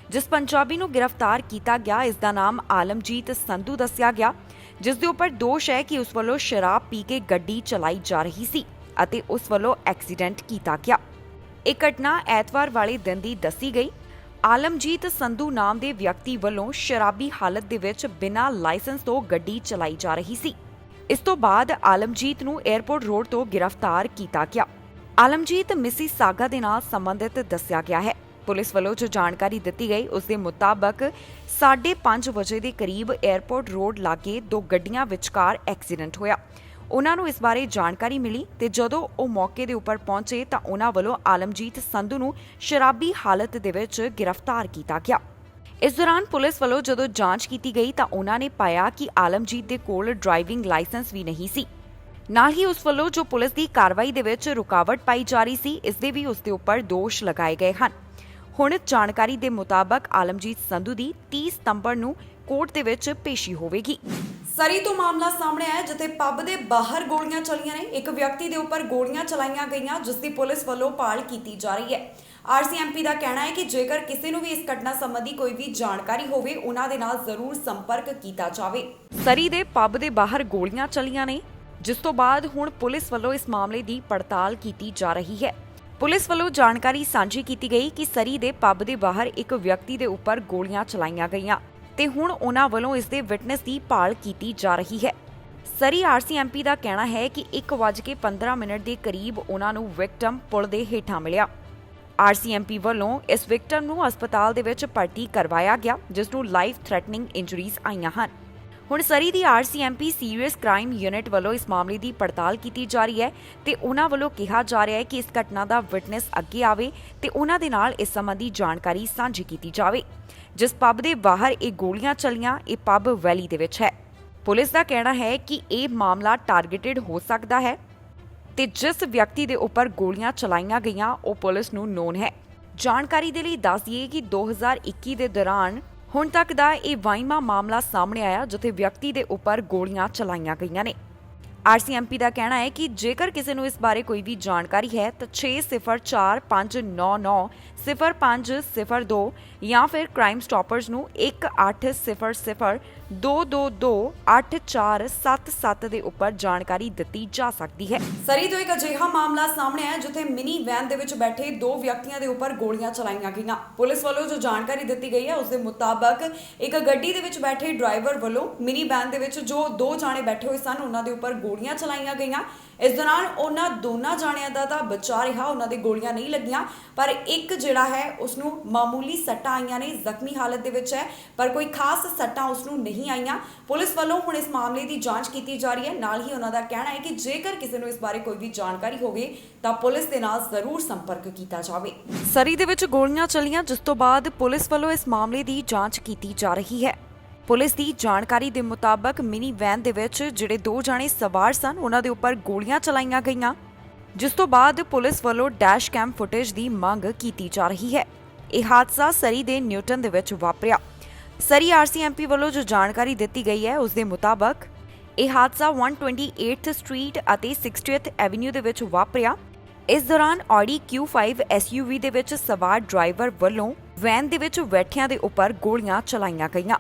ਜਿਸ ਪੰਜਾਬੀ ਨੂੰ ਗ੍ਰਿਫਤਾਰ ਕੀਤਾ ਗਿਆ ਇਸ ਦਾ ਨਾਮ ਆਲਮਜੀਤ ਸੰਧੂ ਦੱਸਿਆ ਗਿਆ, ਜਿਸ ਦੇ ਉੱਪਰ ਦੋਸ਼ ਹੈ ਕਿ ਉਸ ਵੱਲੋਂ ਸ਼ਰਾਬ ਪੀ ਕੇ ਗੱਡੀ ਚਲਾਈ ਜਾ ਰਹੀ ਸੀ ਅਤੇ ਉਸ ਵੱਲੋਂ ਐਕਸੀਡੈਂਟ ਕੀਤਾ ਗਿਆ। ਇਹ ਘਟਨਾ ਐਤਵਾਰ ਵਾਲੇ ਦਿਨ ਦੀ ਦੱਸੀ ਗਈ। ਆਲਮਜੀਤ ਸੰਧੂ ਨਾਮ ਦੇ ਵਿਅਕਤੀ ਵੱਲੋਂ ਸ਼ਰਾਬੀ ਹਾਲਤ ਦੇ ਵਿੱਚ ਬਿਨਾਂ ਲਾਇਸੈਂਸ ਤੋਂ ਗੱਡੀ ਚਲਾਈ ਜਾ ਰਹੀ ਸੀ। ਇਸ ਤੋਂ ਬਾਅਦ ਆਲਮਜੀਤ ਨੂੰ 에ਅਰਪੋਰਟ ਰੋਡ ਤੋਂ ਗ੍ਰਿਫਤਾਰ ਕੀਤਾ ਗਿਆ। ਆਲਮਜੀਤ ਮਿਸੀਸਾਗਾ ਦੇ ਨਾਲ ਸੰਬੰਧਿਤ ਦੱਸਿਆ ਗਿਆ ਹੈ। ਪੁਲਿਸ ਵੱਲੋਂ ਜੋ ਜਾਣਕਾਰੀ ਦਿੱਤੀ ਗਈ ਉਸ ਦੇ ਮੁਤਾਬਕ 5:30 ਵਜੇ ਦੇ ਕਰੀਬ 에ਅਰਪੋਰਟ ਰੋਡ ਲਾਗੇ 2 ਗੱਡੀਆਂ ਵਿਚਕਾਰ ਐਕਸੀਡੈਂਟ ਹੋਇਆ। ਉਹਨਾਂ ਨੂੰ ਇਸ ਬਾਰੇ ਜਾਣਕਾਰੀ ਮਿਲੀ ਤੇ ਜਦੋਂ ਉਹ ਮੌਕੇ ਦੇ ਉੱਪਰ ਪਹੁੰਚੇ ਤਾਂ ਉਹਨਾਂ ਵੱਲੋਂ ਆਲਮਜੀਤ ਸੰਧੂ ਨੂੰ ਸ਼ਰਾਬੀ ਹਾਲਤ ਦੇ ਵਿੱਚ ਗ੍ਰਿਫਤਾਰ ਕੀਤਾ ਗਿਆ। ਇਸ ਦੌਰਾਨ ਪੁਲਿਸ ਵੱਲੋਂ ਜਦੋਂ ਜਾਂਚ ਕੀਤੀ ਗਈ ਤਾਂ ਉਹਨਾਂ ਨੇ ਪਾਇਆ ਕਿ ਆਲਮਜੀਤ ਦੇ ਕੋਲ ਡਰਾਈਵਿੰਗ ਲਾਇਸੈਂਸ ਵੀ ਨਹੀਂ ਸੀ। ਨਾਲ ਹੀ ਉਸ ਵੱਲੋਂ ਜੋ ਪੁਲਿਸ ਦੀ ਕਾਰਵਾਈ ਦੇ ਵਿੱਚ ਰੁਕਾਵਟ ਪਾਈ ਜਾ ਰਹੀ ਸੀ ਇਸ ਦੇ ਵੀ ਉਸ ਦੇ ਉੱਪਰ ਦੋਸ਼ ਲਗਾਏ ਗਏ ਹਨ। ਹੁਣ ਜਾਣਕਾਰੀ ਦੇ ਮੁਤਾਬਕ ਆਲਮਜੀਤ ਸੰਧੂ ਦੀ 30 ਸਤੰਬਰ ਨੂੰ ਕੋਰਟ ਦੇ ਵਿੱਚ ਪੇਸ਼ੀ ਹੋਵੇਗੀ। ਸਰੀ ਤੋਂ ਮਾਮਲਾ ਸਾਹਮਣੇ ਆਇਆ ਜਿੱਥੇ ਪੱਬ ਦੇ ਬਾਹਰ ਗੋਲੀਆਂ ਚੱਲੀਆਂ ਨੇ। ਇੱਕ ਵਿਅਕਤੀ ਦੇ ਉੱਪਰ ਗੋਲੀਆਂ ਚਲਾਈਆਂ ਗਈਆਂ ਜਿਸ ਦੀ ਪੁਲਿਸ ਵੱਲੋਂ ਭਾਲ ਕੀਤੀ ਜਾ ਰਹੀ ਹੈ। RCMP ਦਾ ਕਹਿਣਾ ਹੈ ਕਿ ਜੇਕਰ ਕਿਸੇ ਨੂੰ ਵੀ ਇਸ ਘਟਨਾ ਸੰਬੰਧੀ ਕੋਈ ਵੀ ਜਾਣਕਾਰੀ ਹੋਵੇ ਉਹਨਾਂ ਦੇ ਨਾਲ ਜ਼ਰੂਰ ਸੰਪਰਕ ਕੀਤਾ ਜਾਵੇ। ਸਰੀ ਦੇ ਪੱਬ ਦੇ ਬਾਹਰ ਗੋਲੀਆਂ ਚੱਲੀਆਂ ਨੇ ਜਿਸ ਤੋਂ ਬਾਅਦ ਹੁਣ ਪੁਲਿਸ ਵੱਲੋਂ ਇਸ ਮਾਮਲੇ ਦੀ ਪੜਤਾਲ ਕੀਤੀ ਜਾ ਰਹੀ ਹੈ। ਪੁਲਿਸ ਵੱਲੋਂ ਜਾਣਕਾਰੀ ਸਾਂਝੀ ਕੀਤੀ ਗਈ ਕਿ ਸਰੀ ਦੇ ਪੱਬ ਦੇ ਬਾਹਰ ਇੱਕ ਵਿਅਕਤੀ ਦੇ ਉੱਪਰ ਗੋਲੀਆਂ ਚਲਾਈਆਂ ਗਈਆਂ ਤੇ ਹੁਣ ਉਹਨਾਂ ਵੱਲੋਂ ਇਸ ਦੇ ਵਿਟਨੈਸ ਦੀ ਭਾਲ ਕੀਤੀ ਜਾ ਰਹੀ ਹੈ। ਸਰੀ RCMP ਦਾ ਕਹਿਣਾ ਹੈ ਕਿ 1:15 ਦੇ ਕਰੀਬ ਉਹਨਾਂ ਨੂੰ ਵਿਕਟਮ ਪੁਲ ਦੇ ਹੇਠਾਂ ਮਿਲਿਆ। RCMP ਵੱਲੋਂ ਇਸ ਵਿਕਟਮ ਨੂੰ ਹਸਪਤਾਲ ਦੇ ਵਿੱਚ ਭਰਤੀ ਕਰਵਾਇਆ ਗਿਆ ਜਿਸ ਨੂੰ ਲਾਈਫ ਥ੍ਰੈਟਨਿੰਗ ਇੰਜਰੀਜ਼ ਆਈਆਂ ਹਨ। ਹੁਣ ਸਰੀ ਦੀ RCMP ਸੀਰੀਅਸ ਕ੍ਰਾਈਮ ਯੂਨਿਟ ਵੱਲੋਂ ਇਸ ਮਾਮਲੇ ਦੀ ਪੜਤਾਲ ਕੀਤੀ ਜਾ ਰਹੀ ਹੈ ਤੇ ਉਹਨਾਂ ਵੱਲੋਂ ਕਿਹਾ ਜਾ ਰਿਹਾ ਹੈ ਕਿ ਇਸ ਘਟਨਾ ਦਾ ਵਿਟਨੈਸ ਅੱਗੇ ਆਵੇ ਤੇ ਉਹਨਾਂ ਦੇ ਨਾਲ ਇਸ ਸੰਬੰਧੀ ਜਾਣਕਾਰੀ ਸਾਂਝੀ ਕੀਤੀ ਜਾਵੇ। ਜਿਸ ਪੱਬ ਦੇ ਬਾਹਰ ਇਹ ਗੋਲੀਆਂ ਚੱਲੀਆਂ ਇਹ ਪੱਬ ਵੈਲੀ ਦੇ ਵਿੱਚ ਹੈ। ਪੁਲਿਸ ਦਾ ਕਹਿਣਾ ਹੈ ਕਿ ਇਹ ਮਾਮਲਾ ਟਾਰਗੇਟਡ ਹੋ ਸਕਦਾ ਹੈ ਤੇ ਜਿਸ ਵਿਅਕਤੀ ਦੇ ਉੱਪਰ ਗੋਲੀਆਂ ਚਲਾਈਆਂ ਗਈਆਂ ਉਹ ਪੁਲਿਸ ਨੂੰ ਨੋਨ ਹੈ। ਜਾਣਕਾਰੀ ਦੇ ਲਈ ਦੱਸ ਦਈਏ ਕਿ 2021 ਦੇ ਦੌਰਾਨ ਹੁਣ ਤੱਕ ਦਾ ਇਹ ਵਾਈਮਾ ਮਾਮਲਾ ਸਾਹਮਣੇ ਆਇਆ ਜਿੱਥੇ ਵਿਅਕਤੀ ਦੇ ਉੱਪਰ ਗੋਲੀਆਂ ਚਲਾਈਆਂ ਗਈਆਂ ਨੇ। RCMP ਦਾ ਕਹਿਣਾ ਹੈ ਕਿ ਜੇਕਰ ਕਿਸੇ ਨੂੰ ਇਸ ਬਾਰੇ ਕੋਈ ਵੀ ਜਾਣਕਾਰੀ ਹੈ ਤਾਂ 6045990502 ਜਾਂ ਫਿਰ ਕ੍ਰਾਈਮ ਸਟਾਪਰਸ ਨੂੰ 1800-222-8477 ਦੇ ਉੱਪਰ ਜਾਣਕਾਰੀ ਦਿੱਤੀ ਜਾ ਸਕਦੀ ਹੈ। ਸਰੀ ਤੋਂ ਇੱਕ ਅਜਿਹਾ ਮਾਮਲਾ ਸਾਹਮਣੇ ਆਇਆ ਜਿੱਥੇ ਮਿਨੀ ਵੈਨ ਦੇ ਵਿੱਚ ਬੈਠੇ ਦੋ ਵਿਅਕਤੀਆਂ ਦੇ ਉੱਪਰ ਗੋਲੀਆਂ ਚਲਾਈਆਂ ਗਈਆਂ। ਪੁਲਿਸ ਵੱਲੋਂ ਜੋ ਜਾਣਕਾਰੀ ਦਿੱਤੀ ਗਈ ਹੈ ਉਸ ਦੇ ਮੁਤਾਬਕ ਇੱਕ ਗੱਡੀ ਦੇ ਵਿੱਚ ਬੈਠੇ ਡਰਾਈਵਰ ਵੱਲੋਂ ਮਿਨੀ ਵੈਨ ਦੇ ਵਿੱਚ ਜੋ ਦੋ ਜਾਣੇ ਬੈਠੇ ਹੋਏ ਸਨ ਉਹਨਾਂ ਦੇ ਉੱਪਰ ਗੋਲੀਆਂ ਚਲਾਈਆਂ ਗਈਆਂ। ਇਸ ਦੌਰਾਨ ਉਹਨਾਂ ਦੋਨਾਂ ਜਾਣਿਆਂ ਦਾ ਤਾਂ ਬਚਾਅ ਰਿਹਾ, ਉਹਨਾਂ ਦੇ ਗੋਲੀਆਂ ਨਹੀਂ ਲੱਗੀਆਂ, ਪਰ ਇੱਕ ਜਿਹੜਾ ਹੈ ਉਸ ਨੂੰ ਮਾਮੂਲੀ ਸੱਟਾਂ ਆਈਆਂ ਨੇ, ਜ਼ਖਮੀ ਹਾਲਤ ਦੇ ਵਿੱਚ ਹੈ, ਪਰ ਕੋਈ ਖਾਸ ਸੱਟਾਂ ਉਸ ਨੂੰ ਨਹੀਂ ਆਈਆਂ। ਪੁਲਿਸ ਵੱਲੋਂ ਹੁਣ ਇਸ ਮਾਮਲੇ ਦੀ ਜਾਂਚ ਕੀਤੀ ਜਾ ਰਹੀ ਹੈ। ਨਾਲ ਹੀ ਉਹਨਾਂ ਦਾ ਕਹਿਣਾ ਹੈ ਕਿ ਜੇਕਰ ਕਿਸੇ ਨੂੰ ਇਸ ਬਾਰੇ ਕੋਈ ਵੀ ਜਾਣਕਾਰੀ ਹੋਵੇ ਤਾਂ ਪੁਲਿਸ ਦੇ ਨਾਲ ਜ਼ਰੂਰ ਸੰਪਰਕ ਕੀਤਾ ਜਾਵੇ। ਸਰੀ ਦੇ ਵਿੱਚ ਗੋਲੀਆਂ ਚੱਲੀਆਂ ਜਿਸ ਤੋਂ ਬਾਅਦ ਪੁਲਿਸ ਵੱਲੋਂ ਇਸ ਮਾਮਲੇ ਦੀ ਜਾਂਚ ਕੀਤੀ ਜਾ ਰਹੀ ਹੈ। ਪੁਲਿਸ ਦੀ ਜਾਣਕਾਰੀ ਦੇ ਮੁਤਾਬਕ ਮਿਨੀ ਵੈਨ ਦੇ ਵਿੱਚ ਜਿਹੜੇ ਦੋ ਜਾਣੇ ਸਵਾਰ ਸਨ ਉਹਨਾਂ ਦੇ ਉੱਪਰ ਗੋਲੀਆਂ ਚਲਾਈਆਂ ਗਈਆਂ, ਜਿਸ ਤੋਂ ਬਾਅਦ ਪੁਲਿਸ ਵੱਲੋਂ ਡੈਸ਼ ਕੈਮ ਫੁਟੇਜ ਦੀ ਮੰਗ ਕੀਤੀ ਜਾ ਰਹੀ ਹੈ। ਇਹ ਹਾਦਸਾ ਸਰੀ ਦੇ ਨਿਊਟਨ ਦੇ ਵਿੱਚ ਵਾਪਰਿਆ। ਸਰੀ RCMP ਵੱਲੋਂ ਜੋ ਜਾਣਕਾਰੀ ਦਿੱਤੀ ਗਈ ਹੈ ਉਸ ਦੇ ਮੁਤਾਬਕ ਇਹ ਹਾਦਸਾ 128th ਸਟਰੀਟ ਅਤੇ 60th ਐਵਨਿਊ ਦੇ ਵਿੱਚ ਵਾਪਰਿਆ। ਇਸ ਦੌਰਾਨ Audi Q5 SUV ਦੇ ਵਿੱਚ ਸਵਾਰ ਡਰਾਈਵਰ ਵੱਲੋਂ ਵੈਨ ਦੇ ਵਿੱਚ ਬੈਠਿਆਂ ਦੇ ਉੱਪਰ ਗੋਲੀਆਂ ਚਲਾਈਆਂ ਗਈਆਂ।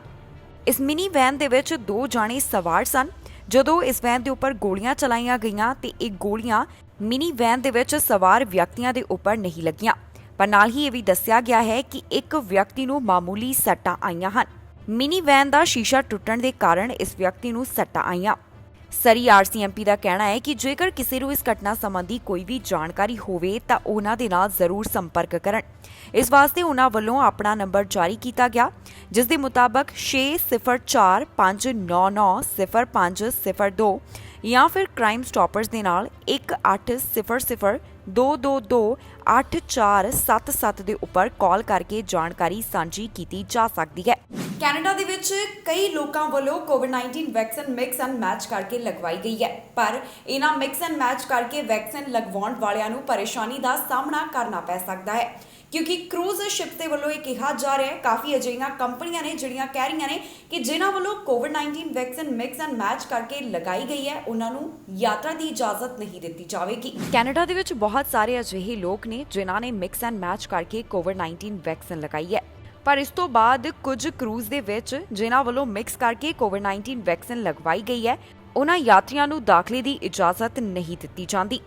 ਇਸ ਮਿਨੀ ਵੈਨ ਦੇ ਵਿੱਚ ਦੋ ਜਾਣੇ ਸਵਾਰ ਸਨ। ਜਦੋਂ ਇਸ ਵੈਨ ਦੇ ਉੱਪਰ ਗੋਲੀਆਂ ਚਲਾਈਆਂ ਗਈਆਂ ਤੇ ਇਹ ਗੋਲੀਆਂ ਮਿਨੀ ਵੈਨ ਦੇ ਵਿੱਚ ਸਵਾਰ ਵਿਅਕਤੀਆਂ ਦੇ ਉੱਪਰ ਨਹੀਂ ਲੱਗੀਆਂ, ਪਰ ਨਾਲ ਹੀ ਇਹ ਵੀ ਦੱਸਿਆ ਗਿਆ ਹੈ ਕਿ ਇੱਕ ਵਿਅਕਤੀ ਨੂੰ ਮਾਮੂਲੀ ਸੱਟਾਂ ਆਈਆਂ ਹਨ। ਮਿਨੀ ਵੈਨ ਦਾ ਸ਼ੀਸ਼ਾ ਟੁੱਟਣ ਦੇ ਕਾਰਨ ਇਸ ਵਿਅਕਤੀ ਨੂੰ ਸੱਟਾਂ ਆਈਆਂ। ਸਰੀ RCMP ਦਾ ਕਹਿਣਾ ਹੈ ਕਿ ਜੇਕਰ ਕਿਸੇ ਨੂੰ ਇਸ ਘਟਨਾ ਸੰਬੰਧੀ ਕੋਈ ਵੀ ਜਾਣਕਾਰੀ ਹੋਵੇ ਤਾਂ ਉਹਨਾਂ ਦੇ ਨਾਲ ਜ਼ਰੂਰ ਸੰਪਰਕ ਕਰਨ। ਇਸ ਵਾਸਤੇ ਉਹਨਾਂ ਵੱਲੋਂ ਆਪਣਾ ਨੰਬਰ ਜਾਰੀ ਕੀਤਾ ਗਿਆ ਜਿਸ ਦੇ ਮੁਤਾਬਕ 6045990502 ਜਾਂ ਫਿਰ ਕ੍ਰਾਈਮ ਸਟਾਪਰਸ ਦੇ ਨਾਲ 1800-222-8477 ਦੇ ਉੱਪਰ ਕਾਲ ਕਰਕੇ ਜਾਣਕਾਰੀ ਸਾਂਝੀ ਕੀਤੀ ਜਾ ਸਕਦੀ ਹੈ। ਕੈਨੇਡਾ ਦੇ ਵਿੱਚ ਕਈ ਲੋਕਾਂ ਵੱਲੋਂ COVID-19 vaccine mix and match ਕਰਕੇ ਲਗਵਾਈ ਗਈ ਹੈ, ਪਰ ਇਹਨਾਂ ਮਿਕਸ ਐਂਡ ਮੈਚ ਕਰਕੇ ਵੈਕਸੀਨ ਲਗਵਾਉਣ ਵਾਲਿਆਂ ਨੂੰ ਪਰੇਸ਼ਾਨੀ ਦਾ ਸਾਹਮਣਾ ਕਰਨਾ ਪੈ ਸਕਦਾ ਹੈ ਕਿਉਂਕਿ ਕਰੂਜ਼ ਸ਼ਿਪ ਦੇ ਵੱਲੋਂ ਇਹ ਕਿਹਾ ਜਾ ਰਿਹਾ ਹੈ ਕਾਫੀ ਅਜਿਹੀਆਂ ਕੰਪਨੀਆਂ ਨੇ ਜਿਹੜੀਆਂ ਕਹਿ ਰਹੀਆਂ ਨੇ ਕਿ ਜਿਨ੍ਹਾਂ ਵੱਲੋਂ COVID-19 vaccine mix and match ਕਰਕੇ ਲਗਾਈ ਗਈ ਹੈ ਉਹਨਾਂ ਨੂੰ ਯਾਤਰਾ ਦੀ ਇਜਾਜ਼ਤ ਨਹੀਂ ਦਿੱਤੀ ਜਾਵੇਗੀ। ਕੈਨੇਡਾ ਦੇ ਵਿੱਚ ਬਹੁਤ ਸਾਰੇ ਅਜਿਹੇ ਲੋਕ ਨੇ ਜਿਨ੍ਹਾਂ ਨੇ ਮਿਕਸ ਐਂਡ ਮੈਚ ਕਰਕੇ COVID-19 ਵੈਕਸੀਨ ਲਗਾਈ ਹੈ, ਪਰ ਇਸ ਤੋਂ ਬਾਅਦ ਕੁਝ ਕਰੂਜ਼ ਦੇ ਵਿੱਚ ਜਿਨ੍ਹਾਂ ਵੱਲੋਂ ਮਿਕਸ ਕਰਕੇ COVID-19 ਵੈਕਸੀਨ ਲਗਵਾਈ ਗਈ ਹੈ ਉਹਨਾਂ ਯਾਤਰੀਆਂ ਨੂੰ ਦਾਖਲੇ ਦੀ ਇਜਾਜ਼ਤ ਨਹੀਂ ਦਿੱਤੀ ਜਾਂਦੀ।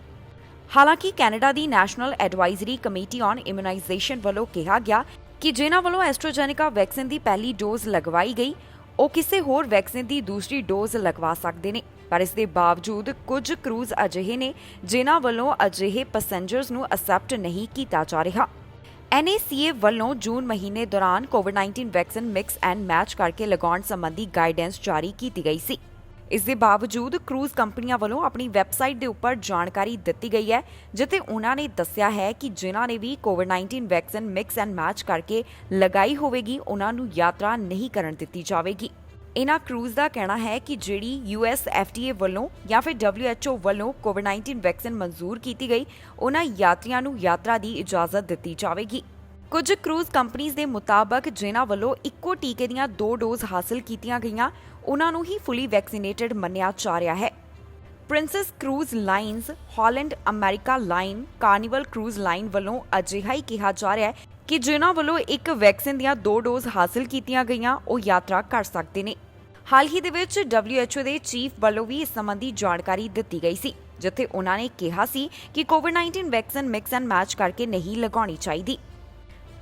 ਹਾਲਾਂਕਿ Canada the national advisory committee on immunisation ਵੱਲੋਂ ਕਿਹਾ ਗਿਆ ਕਿ ਜਿਨ੍ਹਾਂ ਵੱਲੋਂ ਐਸਟ੍ਰਾਜੈਨੇਕਾ ਵੈਕਸੀਨ ਦੀ ਪਹਿਲੀ ਡੋਜ਼ ਲਗਵਾਈ ਗਈ ਉਹ ਕਿਸੇ ਹੋਰ ਵੈਕਸੀਨ ਦੀ ਦੂਸਰੀ ਡੋਜ਼ ਲਗਵਾ ਸਕਦੇ ਨੇ, ਪਰ ਇਸ ਦੇ ਬਾਵਜੂਦ ਕੁਝ ਕਰੂਜ਼ ਅਜਿਹੇ ਨੇ ਜਿਨ੍ਹਾਂ ਵੱਲੋਂ ਅਜਿਹੇ ਪੈਸੇਂਜਰਸ ਨੂੰ ਅਸੈਪਟ ਨਹੀਂ ਕੀਤਾ ਜਾ ਰਿਹਾ। NACA ਵੱਲੋਂ ਜੂਨ ਮਹੀਨੇ ਦੌਰਾਨ COVID-19 vaccine mix and match ਕਰਕੇ ਲਗਾਉਣ ਸੰਬੰਧੀ ਗਾਈਡੈਂਸ ਜਾਰੀ ਕੀਤੀ ਗਈ ਸੀ। ਇਸ ਦੇ ਬਾਵਜੂਦ ਕਰੂਜ਼ ਕੰਪਨੀਆਂ ਵੱਲੋਂ ਆਪਣੀ ਵੈਬਸਾਈਟ ਦੇ ਉੱਪਰ ਜਾਣਕਾਰੀ ਦਿੱਤੀ ਗਈ ਹੈ ਜਿੱਥੇ ਉਹਨਾਂ ਨੇ ਦੱਸਿਆ ਹੈ ਕਿ ਜਿਨ੍ਹਾਂ ਨੇ ਵੀ COVID-19 vaccine mix and match ਕਰਕੇ ਲਗਾਈ ਹੋਵੇਗੀ ਉਹਨਾਂ ਨੂੰ ਯਾਤਰਾ ਨਹੀਂ ਕਰਨ ਦਿੱਤੀ ਜਾਵੇਗੀ। ਇਹਨਾਂ ਕਰੂਜ਼ ਦਾ ਕਹਿਣਾ ਹੈ ਕਿ ਜਿਹੜੀ US FDA ਵੱਲੋਂ ਜਾਂ ਫਿਰ WHO ਵੱਲੋਂ COVID-19 ਵੈਕਸੀਨ ਮਨਜ਼ੂਰ ਕੀਤੀ ਗਈ ਉਹਨਾਂ ਯਾਤਰੀਆਂ ਨੂੰ ਯਾਤਰਾ ਦੀ ਇਜਾਜ਼ਤ ਦਿੱਤੀ ਜਾਵੇਗੀ। ਕੁਝ ਕਰੂਜ਼ ਕੰਪਨੀਆਂ ਦੇ ਮੁਤਾਬਕ ਜਿਨ੍ਹਾਂ ਵੱਲੋਂ ਇੱਕੋ ਟੀਕੇ ਦੀਆਂ 2 ਡੋਜ਼ ਹਾਸਲ ਕੀਤੀਆਂ ਗਈਆਂ ਉਹਨਾਂ ਨੂੰ ਹੀ ਫੁੱਲੀ ਵੈਕਸੀਨੇਟਡ ਮੰਨਿਆ ਜਾ ਰਿਹਾ ਹੈ। Princess cruise lines, holland america line, carnival cruise line ਵੱਲੋਂ ਅਜਿਹਾ ਹੀ ਕਿਹਾ ਜਾ ਰਿਹਾ ਹੈ ਕਿ ਜਿਨ੍ਹਾਂ ਵੱਲੋਂ ਇੱਕ ਵੈਕਸੀਨ ਦੀਆਂ 2 ਡੋਜ਼ ਹਾਸਲ ਕੀਤੀਆਂ ਗਈਆਂ ਉਹ ਯਾਤਰਾ ਕਰ ਸਕਦੇ ਨੇ। ਹਾਲ ਹੀ ਦੇ ਵਿੱਚ WHO ਦੇ ਚੀਫ ਵੱਲੋਂ ਵੀ ਇਸ ਸੰਬੰਧੀ ਜਾਣਕਾਰੀ ਦਿੱਤੀ ਗਈ ਸੀ ਜਿੱਥੇ ਉਹਨਾਂ ਨੇ ਕਿਹਾ ਸੀ ਕਿ COVID-19 vaccine mix and match ਕਰਕੇ ਨਹੀਂ ਲਗਾਉਣੀ ਚਾਹੀਦੀ।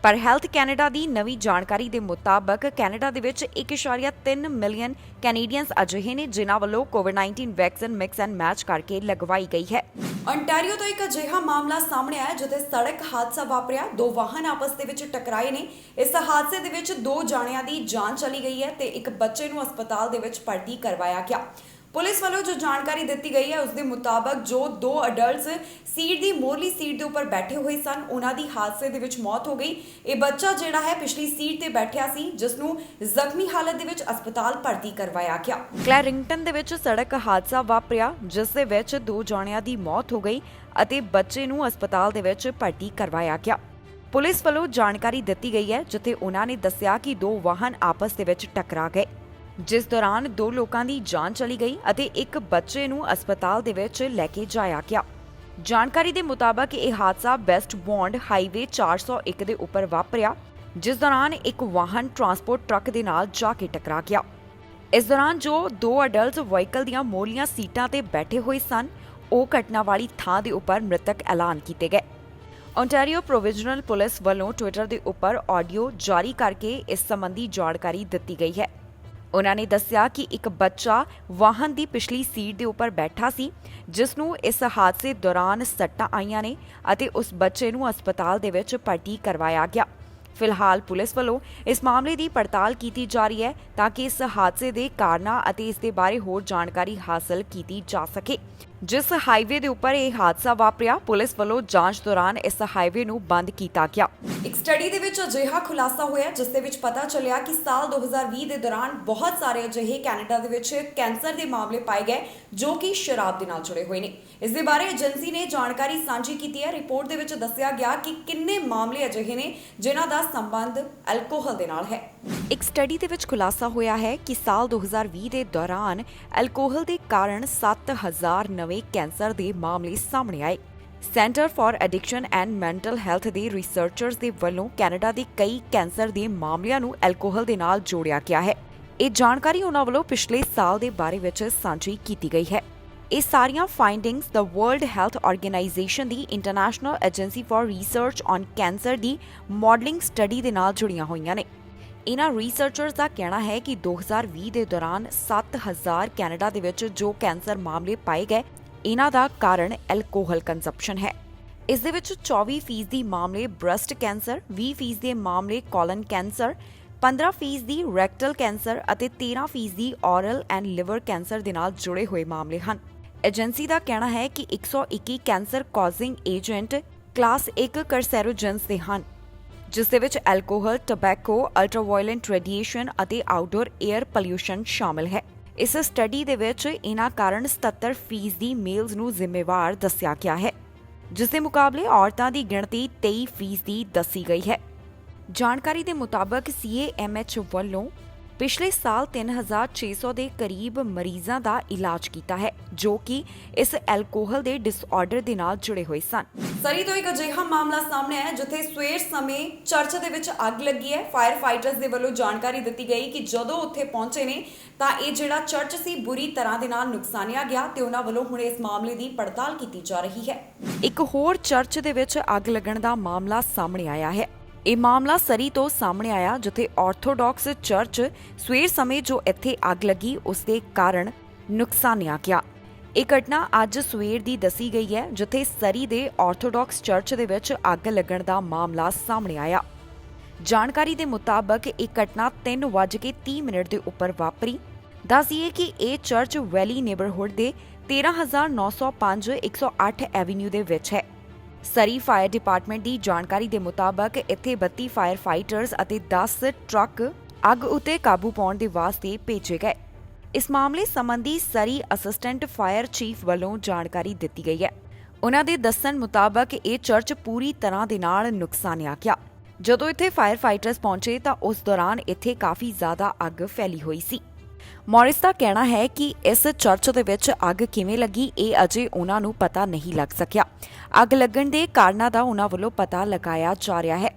ਪਰ ਹੈਲਥ ਕੈਨੇਡਾ ਦੀ ਨਵੀਂ ਜਾਣਕਾਰੀ ਦੇ ਮੁਤਾਬਕ ਕੈਨੇਡਾ ਦੇ ਵਿੱਚ 1.3 ਮਿਲੀਅਨ ਕੈਨੇਡੀਅਨਸ ਅਜਿਹੇ ਨੇ ਜਿਨ੍ਹਾਂ ਵੱਲੋਂ COVID-19 vaccine mix and match ਕਰਕੇ ਲਗਵਾਈ ਗਈ ਹੈ। ontario ਤੋਂ ਇੱਕ ਅਜਿਹਾ ਮਾਮਲਾ ਸਾਹਮਣੇ ਆਇਆ ਜਿੱਥੇ ਸੜਕ ਹਾਦਸਾ ਵਾਪਰਿਆ। 2 ਵਾਹਨ ਆਪਸ ਦੇ ਵਿੱਚ ਟਕਰਾਏ ਨੇ। ਇਸ ਹਾਦਸੇ ਦੇ ਵਿੱਚ 2 ਜਾਣਿਆਂ ਦੀ ਜਾਨ ਚਲੀ ਗਈ ਹੈ ਤੇ ਇੱਕ ਬੱਚੇ ਨੂੰ ਹਸਪਤਾਲ ਦੇ ਵਿੱਚ ਭਰਤੀ ਕਰਵਾਇਆ ਗਿਆ। ਪੁਲਿਸ ਵੱਲੋਂ ਜੋ ਜਾਣਕਾਰੀ ਦਿੱਤੀ ਗਈ ਹੈ ਉਸ ਦੇ ਮੁਤਾਬਕ ਜੋ 2 ਅਡਲਟਸ ਸੀਟ ਦੀ ਮੋਰਲੀ ਸੀਟ ਦੇ ਉੱਪਰ ਬੈਠੇ ਹੋਏ ਸਨ, ਉਹਨਾਂ ਦੀ ਹਾਦਸੇ ਦੇ ਵਿੱਚ ਮੌਤ ਹੋ ਗਈ। ਇਹ ਬੱਚਾ ਜਿਹੜਾ ਹੈ ਪਿਛਲੀ ਸੀਟ ਤੇ ਬੈਠਿਆ ਸੀ, ਜਿਸ ਨੂੰ ਜ਼ਖਮੀ ਹਾਲਤ ਦੇ ਵਿੱਚ ਹਸਪਤਾਲ ਭਰਤੀ ਕਰਵਾਇਆ ਗਿਆ। ਕਲੈਰਿੰਗਟਨ ਦੇ ਵਿੱਚ ਸੜਕ ਹਾਦਸਾ ਵਾਪਰਿਆ, ਜਿਸ ਦੇ ਵਿੱਚ 2 ਜਣਿਆਂ ਦੀ ਮੌਤ ਹੋ ਗਈ ਅਤੇ ਬੱਚੇ ਨੂੰ ਹਸਪਤਾਲ ਦੇ ਵਿੱਚ ਭਰਤੀ ਕਰਵਾਇਆ ਗਿਆ। ਪੁਲਿਸ ਵੱਲੋਂ ਜਾਣਕਾਰੀ ਦਿੱਤੀ ਗਈ ਹੈ, ਜਿੱਥੇ ਉਹਨਾਂ ਨੇ ਦੱਸਿਆ ਕਿ 2 ਵਾਹਨ ਆਪਸ ਦੇ ਵਿੱਚ ਟਕਰਾ ਗਏ, ਜਿਸ ਦੌਰਾਨ 2 ਲੋਕਾਂ ਦੀ ਜਾਨ ਚਲੀ ਗਈ ਅਤੇ ਇੱਕ ਬੱਚੇ ਨੂੰ ਹਸਪਤਾਲ ਦੇ ਵਿੱਚ ਲੈ ਕੇ ਜਾਇਆ ਗਿਆ। ਜਾਣਕਾਰੀ ਦੇ ਮੁਤਾਬਕ ਇਹ ਹਾਦਸਾ ਵੈਸਟ ਬੌਂਡ ਹਾਈਵੇ 401 ਦੇ ਉੱਪਰ ਵਾਪਰਿਆ, ਜਿਸ ਦੌਰਾਨ ਇੱਕ ਵਾਹਨ ਟਰਾਂਸਪੋਰਟ ਟਰੱਕ ਦੇ ਨਾਲ ਜਾ ਕੇ ਟਕਰਾ ਗਿਆ। ਇਸ ਦੌਰਾਨ ਜੋ 2 ਅਡਲਟਸ ਵਹੀਕਲ ਦੀਆਂ ਮੋਹਰਲੀਆਂ ਸੀਟਾਂ ਤੇ ਬੈਠੇ ਹੋਏ ਸਨ, ਉਹ ਘਟਨਾ ਵਾਲੀ ਥਾਂ ਦੇ ਉੱਪਰ ਮ੍ਰਿਤਕ ਐਲਾਨ ਕੀਤੇ ਗਏ। ਓਨਟਾਰੀਓ ਪ੍ਰੋਵਿਜ਼ਨਲ ਪੁਲਿਸ ਵੱਲੋਂ ਟਵਿੱਟਰ ਦੇ ਉੱਪਰ ਆਡੀਓ ਜਾਰੀ ਕਰਕੇ ਇਸ ਸੰਬੰਧੀ ਜਾਣਕਾਰੀ ਦਿੱਤੀ ਗਈ ਹੈ। ਉਹਨਾਂ ਨੇ ਦੱਸਿਆ ਕਿ ਇੱਕ ਬੱਚਾ ਵਾਹਨ ਦੀ ਪਿਛਲੀ ਸੀਟ ਦੇ ਉੱਪਰ ਬੈਠਾ ਸੀ, ਜਿਸ ਨੂੰ ਇਸ ਹਾਦਸੇ ਦੌਰਾਨ ਸੱਟਾਂ ਆਈਆਂ ਨੇ ਅਤੇ ਉਸ ਬੱਚੇ ਨੂੰ ਹਸਪਤਾਲ ਦੇ ਵਿੱਚ ਭਰਤੀ ਕਰਵਾਇਆ ਗਿਆ। ਫਿਲਹਾਲ ਪੁਲਿਸ ਵੱਲੋਂ ਇਸ ਮਾਮਲੇ ਦੀ ਪੜਤਾਲ ਕੀਤੀ ਜਾ ਰਹੀ ਹੈ ਤਾਂ ਕਿ ਇਸ ਹਾਦਸੇ ਦੇ ਕਾਰਨਾਂ ਅਤੇ ਇਸ ਦੇ ਬਾਰੇ ਹੋਰ ਜਾਣਕਾਰੀ ਹਾਸਲ ਕੀਤੀ ਜਾ ਸਕੇ। ਜਿਸ ਹਾਈਵੇ ਦੇ ਉੱਪਰ ਇਹ ਹਾਦਸਾ ਵਾਪਰਿਆ, ਪੁਲਿਸ ਵੱਲੋਂ ਜਾਂਚ ਦੌਰਾਨ ਇਸ ਹਾਈਵੇ ਨੂੰ ਬੰਦ ਕੀਤਾ ਗਿਆ। ਇੱਕ ਸਟੱਡੀ ਦੇ ਵਿੱਚ ਅਜਿਹਾ ਖੁਲਾਸਾ ਹੋਇਆ, ਜਿਸ ਦੇ ਵਿੱਚ ਪਤਾ ਚੱਲਿਆ ਕਿ ਸਾਲ 2020 ਦੇ ਦੌਰਾਨ ਬਹੁਤ ਸਾਰੇ ਅਜਿਹੇ ਕੈਨੇਡਾ ਦੇ ਵਿੱਚ ਕੈਂਸਰ ਦੇ ਮਾਮਲੇ ਪਾਏ ਗਏ ਜੋ ਕਿ ਸ਼ਰਾਬ ਦੇ ਨਾਲ ਜੁੜੇ ਹੋਏ ਨੇ। ਇਸ ਦੇ ਬਾਰੇ ਏਜੰਸੀ ਨੇ ਜਾਣਕਾਰੀ ਸਾਂਝੀ ਕੀਤੀ ਹੈ। ਰਿਪੋਰਟ ਦੇ ਵਿੱਚ ਦੱਸਿਆ ਗਿਆ ਕਿ ਕਿੰਨੇ ਮਾਮਲੇ ਅਜਿਹੇ ਨੇ ਜਿਨ੍ਹਾਂ ਦਾ ਸੰਬੰਧ ਐਲਕੋਹਲ ਦੇ ਨਾਲ ਹੈ। ਇੱਕ ਸਟੱਡੀ ਦੇ ਵਿੱਚ ਖੁਲਾਸਾ ਹੋਇਆ ਹੈ ਕਿ ਸਾਲ 2020 ਦੇ ਦੌਰਾਨ ਐਲਕੋਹਲ ਦੇ ਕਾਰਨ 7000 ਨਵੇਂ ਕੈਂਸਰ ਦੇ ਮਾਮਲੇ ਸਾਹਮਣੇ ਆਏ। Centre for addiction and mental health ਦੇ ਰਿਸਰਚਰਸ ਦੇ ਵੱਲੋਂ ਕੈਨੇਡਾ ਦੇ ਕਈ ਕੈਂਸਰ ਦੇ ਮਾਮਲਿਆਂ ਨੂੰ ਐਲਕੋਹਲ ਦੇ ਨਾਲ ਜੋੜਿਆ ਗਿਆ ਹੈ। ਇਹ ਜਾਣਕਾਰੀ ਉਹਨਾਂ ਵੱਲੋਂ ਪਿਛਲੇ ਸਾਲ ਦੇ ਬਾਰੇ ਵਿੱਚ ਸਾਂਝੀ ਕੀਤੀ ਗਈ ਹੈ। ਇਹ ਸਾਰੀਆਂ findings the world health organisation the international agency for research on cancer the modelling study ਦੇ ਨਾਲ ਜੁੜੀਆਂ ਹੋਈਆਂ ਨੇ। ਇਨ੍ਹਾਂ ਰਿਸਰਚਰਸ ਦਾ ਕਹਿਣਾ ਹੈ ਕਿ 2020 ਦੇ ਦੌਰਾਨ 7000 ਕੈਨੇਡਾ ਦੇ ਵਿੱਚ ਜੋ ਕੈਂਸਰ ਮਾਮਲੇ ਪਾਏ ਗਏ, ਇਨ੍ਹਾਂ ਦਾ ਕਾਰਨ ਐਲਕੋਹਲ ਕੰਜ਼ੰਪਸ਼ਨ ਹੈ। ਇਸ ਦੇ ਵਿੱਚ 24% ਮਾਮਲੇ ਬ੍ਰੈਸਟ ਕੈਂਸਰ, 20% ਮਾਮਲੇ ਕੋਲਨ ਕੈਂਸਰ, 15% ਰੈਕਟਲ ਕੈਂਸਰ ਅਤੇ 13% ਔਰਲ ਐਂਡ ਲਿਵਰ ਕੈਂਸਰ ਦੇ ਨਾਲ ਜੁੜੇ ਹੋਏ ਮਾਮਲੇ ਹਨ। ਏਜੰਸੀ ਦਾ ਕਹਿਣਾ ਹੈ ਕਿ 121 ਕੈਂਸਰ ਕਾਜ਼ਿੰਗ ਏਜੰਟ ਕਲਾਸ 1 ਕਰਸੈਰੋਜਨਸ ਦੇ ਹਨ, ਜਿਸ ਦੇ ਵਿੱਚ ਐਲਕੋਹਲ, ਟobacco, ਅਲਟਰਾਵਾਇਲੈਂਟ ਰੇਡੀਏਸ਼ਨ ਅਤੇ ਆਊਟਡੋਰ 에ਅਰ ਪੋਲਿਊਸ਼ਨ ਸ਼ਾਮਲ ਹੈ। ਇਸ ਸਟੱਡੀ ਦੇ ਵਿੱਚ ਇਨ੍ਹਾਂ ਕਾਰਨ 77% ਮੇਲਸ ਨੂੰ ਜ਼ਿੰਮੇਵਾਰ ਦੱਸਿਆ ਗਿਆ ਹੈ, ਜਿਸ ਦੇ ਮੁਕਾਬਲੇ ਔਰਤਾਂ ਦੀ ਗਿਣਤੀ 23% ਦੱਸੀ ਗਈ ਹੈ। ਜਾਣਕਾਰੀ ਦੇ ਮੁਤਾਬਕ CAMH ਵੱਲੋਂ ਪਿਛਲੇ ਸਾਲ 3600 ਦੇ ਕਰੀਬ ਮਰੀਜ਼ਾਂ ਦਾ ਇਲਾਜ ਕੀਤਾ ਹੈ, ਜੋ ਕਿ ਇਸ ਐਲਕੋਹਲ ਦੇ ਡਿਸਆਰਡਰ ਦੇ ਨਾਲ ਜੁੜੇ ਹੋਏ ਸਨ। ਸਰੀ ਤੋਂ ਇੱਕ ਅਜਿਹਾ ਮਾਮਲਾ ਸਾਹਮਣੇ ਆਇਆ ਜਿੱਥੇ ਸਵੇਰ ਸਮੇਂ ਚਰਚ ਦੇ ਵਿੱਚ ਅੱਗ ਲੱਗੀ ਹੈ। ਫਾਇਰ ਫਾਈਟਰਸ ਦੇ ਵੱਲੋਂ ਜਾਣਕਾਰੀ ਦਿੱਤੀ ਗਈ ਕਿ ਜਦੋਂ ਉੱਥੇ ਪਹੁੰਚੇ ਨੇ ਤਾਂ ਇਹ ਜਿਹੜਾ ਚਰਚ ਸੀ ਬੁਰੀ ਤਰ੍ਹਾਂ ਦੇ ਨਾਲ ਨੁਕਸਾਨਿਆ ਗਿਆ ਤੇ ਉਹਨਾਂ ਵੱਲੋਂ ਹੁਣ ਇਸ ਮਾਮਲੇ ਦੀ ਪੜਤਾਲ ਕੀਤੀ ਜਾ ਰਹੀ ਹੈ। ਇੱਕ ਹੋਰ ਚਰਚ ਦੇ ਵਿੱਚ ਅੱਗ ਲੱਗਣ ਦਾ ਮਾਮਲਾ ਸਾਹਮਣੇ ਆਇਆ ਹੈ। ਇਹ ਮਾਮਲਾ ਸਰੀ ਤੋਂ ਸਾਹਮਣੇ ਆਇਆ, ਜਿੱਥੇ ਆਰਥੋਡਾਕਸ ਚਰਚ ਸਵੇਰ ਸਮੇਂ ਜੋ ਇੱਥੇ ਅੱਗ ਲੱਗੀ ਉਸ ਦੇ ਕਾਰਨ ਨੁਕਸਾਨਿਆ ਗਿਆ। ਇਹ ਘਟਨਾ ਅੱਜ ਸਵੇਰ ਦੀ ਦੱਸੀ ਗਈ ਹੈ, ਜਿੱਥੇ ਸਰੀ ਦੇ ਆਰਥੋਡਾਕਸ ਚਰਚ ਦੇ ਵਿੱਚ ਅੱਗ ਲੱਗਣ ਦਾ ਮਾਮਲਾ ਸਾਹਮਣੇ ਆਇਆ। ਜਾਣਕਾਰੀ ਦੇ ਮੁਤਾਬਕ ਇਹ ਘਟਨਾ 3:30 ਦੇ ਉੱਪਰ ਵਾਪਰੀ। ਦੱਸੀਏ ਕਿ ਇਹ ਚਰਚ ਵੈਲੀ ਨੇਬਰਹੁੱਡ ਦੇ 13905 108 ਐਵੀਨਿਊ ਦੇ ਵਿੱਚ ਹੈ। ਸਰੀ ਫਾਇਰ ਡਿਪਾਰਟਮੈਂਟ ਦੀ ਜਾਣਕਾਰੀ ਦੇ ਮੁਤਾਬਕ ਇੱਥੇ 32 ਫਾਇਰ ਫਾਈਟਰਸ ਅਤੇ 10 ਟਰੱਕ ਅੱਗ ਉੱਤੇ ਕਾਬੂ ਪਾਉਣ ਦੇ ਵਾਸਤੇ ਭੇਜੇ ਗਏ। ਇਸ ਮਾਮਲੇ ਸੰਬੰਧੀ ਸਰੀ ਅਸਿਸਟੈਂਟ ਫਾਇਰ ਚੀਫ ਵੱਲੋਂ ਜਾਣਕਾਰੀ ਦਿੱਤੀ ਗਈ ਹੈ। ਉਹਨਾਂ ਦੇ ਦੱਸਣ ਮੁਤਾਬਕ ਇਹ ਚਰਚ ਪੂਰੀ ਤਰ੍ਹਾਂ ਦੇ ਨਾਲ ਨੁਕਸਾਨਿਆ ਗਿਆ। ਜਦੋਂ ਇੱਥੇ ਫਾਇਰ ਫਾਈਟਰਸ ਪਹੁੰਚੇ ਤਾਂ ਉਸ ਦੌਰਾਨ ਇੱਥੇ ਕਾਫੀ ਜ਼ਿਆਦਾ ਅੱਗ ਫੈਲੀ ਹੋਈ ਸੀ। ਮੌਰਿਸ ਦਾ ਕਹਿਣਾ ਹੈ ਕਿ ਇਸ ਚਰਚ ਦੇ ਵਿੱਚ ਅੱਗ ਕਿਵੇਂ ਲੱਗੀ, ਇਹ ਅਜੇ ਉਹਨਾਂ ਨੂੰ ਪਤਾ ਨਹੀਂ ਲੱਗ ਸਕਿਆ। ਅੱਗ ਲੱਗਣ ਦੇ ਕਾਰਨਾਂ ਦਾ ਉਹਨਾਂ ਵੱਲੋਂ ਪਤਾ ਲਗਾਇਆ ਜਾ ਰਿਹਾ ਹੈ।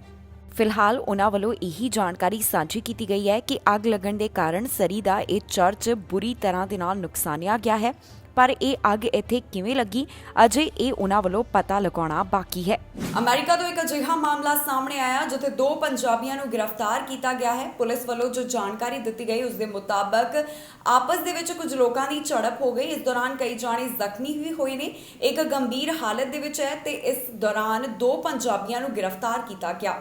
ਫਿਲਹਾਲ ਉਹਨਾਂ ਵੱਲੋਂ ਇਹੀ ਜਾਣਕਾਰੀ ਸਾਂਝੀ ਕੀਤੀ ਗਈ ਹੈ ਕਿ ਅੱਗ ਲੱਗਣ ਦੇ ਕਾਰਨ ਸਰੀ ਦਾ ਇਹ ਚਰਚ ਬੁਰੀ ਤਰ੍ਹਾਂ ਦੇ ਨਾਲ ਨੁਕਸਾਨਿਆ ਗਿਆ ਹੈ, ਪਰ ਇਹ ਅੱਗ ਇੱਥੇ ਕਿਵੇਂ ਲੱਗੀ ਅਜੇ ਇਹ ਉਹਨਾਂ ਵੱਲੋਂ ਪਤਾ ਲਗਾਉਣਾ ਬਾਕੀ ਹੈ। ਅਮਰੀਕਾ ਤੋਂ ਇੱਕ ਅਜਿਹਾ ਮਾਮਲਾ ਸਾਹਮਣੇ ਆਇਆ ਜਿੱਥੇ 2 ਪੰਜਾਬੀਆਂ ਨੂੰ ਗ੍ਰਿਫਤਾਰ ਕੀਤਾ ਗਿਆ ਹੈ। ਪੁਲਿਸ ਵੱਲੋਂ ਜੋ ਜਾਣਕਾਰੀ ਦਿੱਤੀ ਗਈ ਉਸ ਦੇ ਮੁਤਾਬਕ ਆਪਸ ਦੇ ਵਿੱਚ ਕੁਝ ਲੋਕਾਂ ਦੀ ਝੜਪ ਹੋ ਗਈ। ਇਸ ਦੌਰਾਨ ਕਈ ਜਾਣੇ ਜ਼ਖਮੀ ਵੀ ਹੋਏ ਨੇ। ਇੱਕ ਗੰਭੀਰ ਹਾਲਤ ਦੇ ਵਿੱਚ ਹੈ ਤੇ ਇਸ ਦੌਰਾਨ 2 ਪੰਜਾਬੀਆਂ ਨੂੰ ਗ੍ਰਿਫਤਾਰ ਕੀਤਾ ਗਿਆ।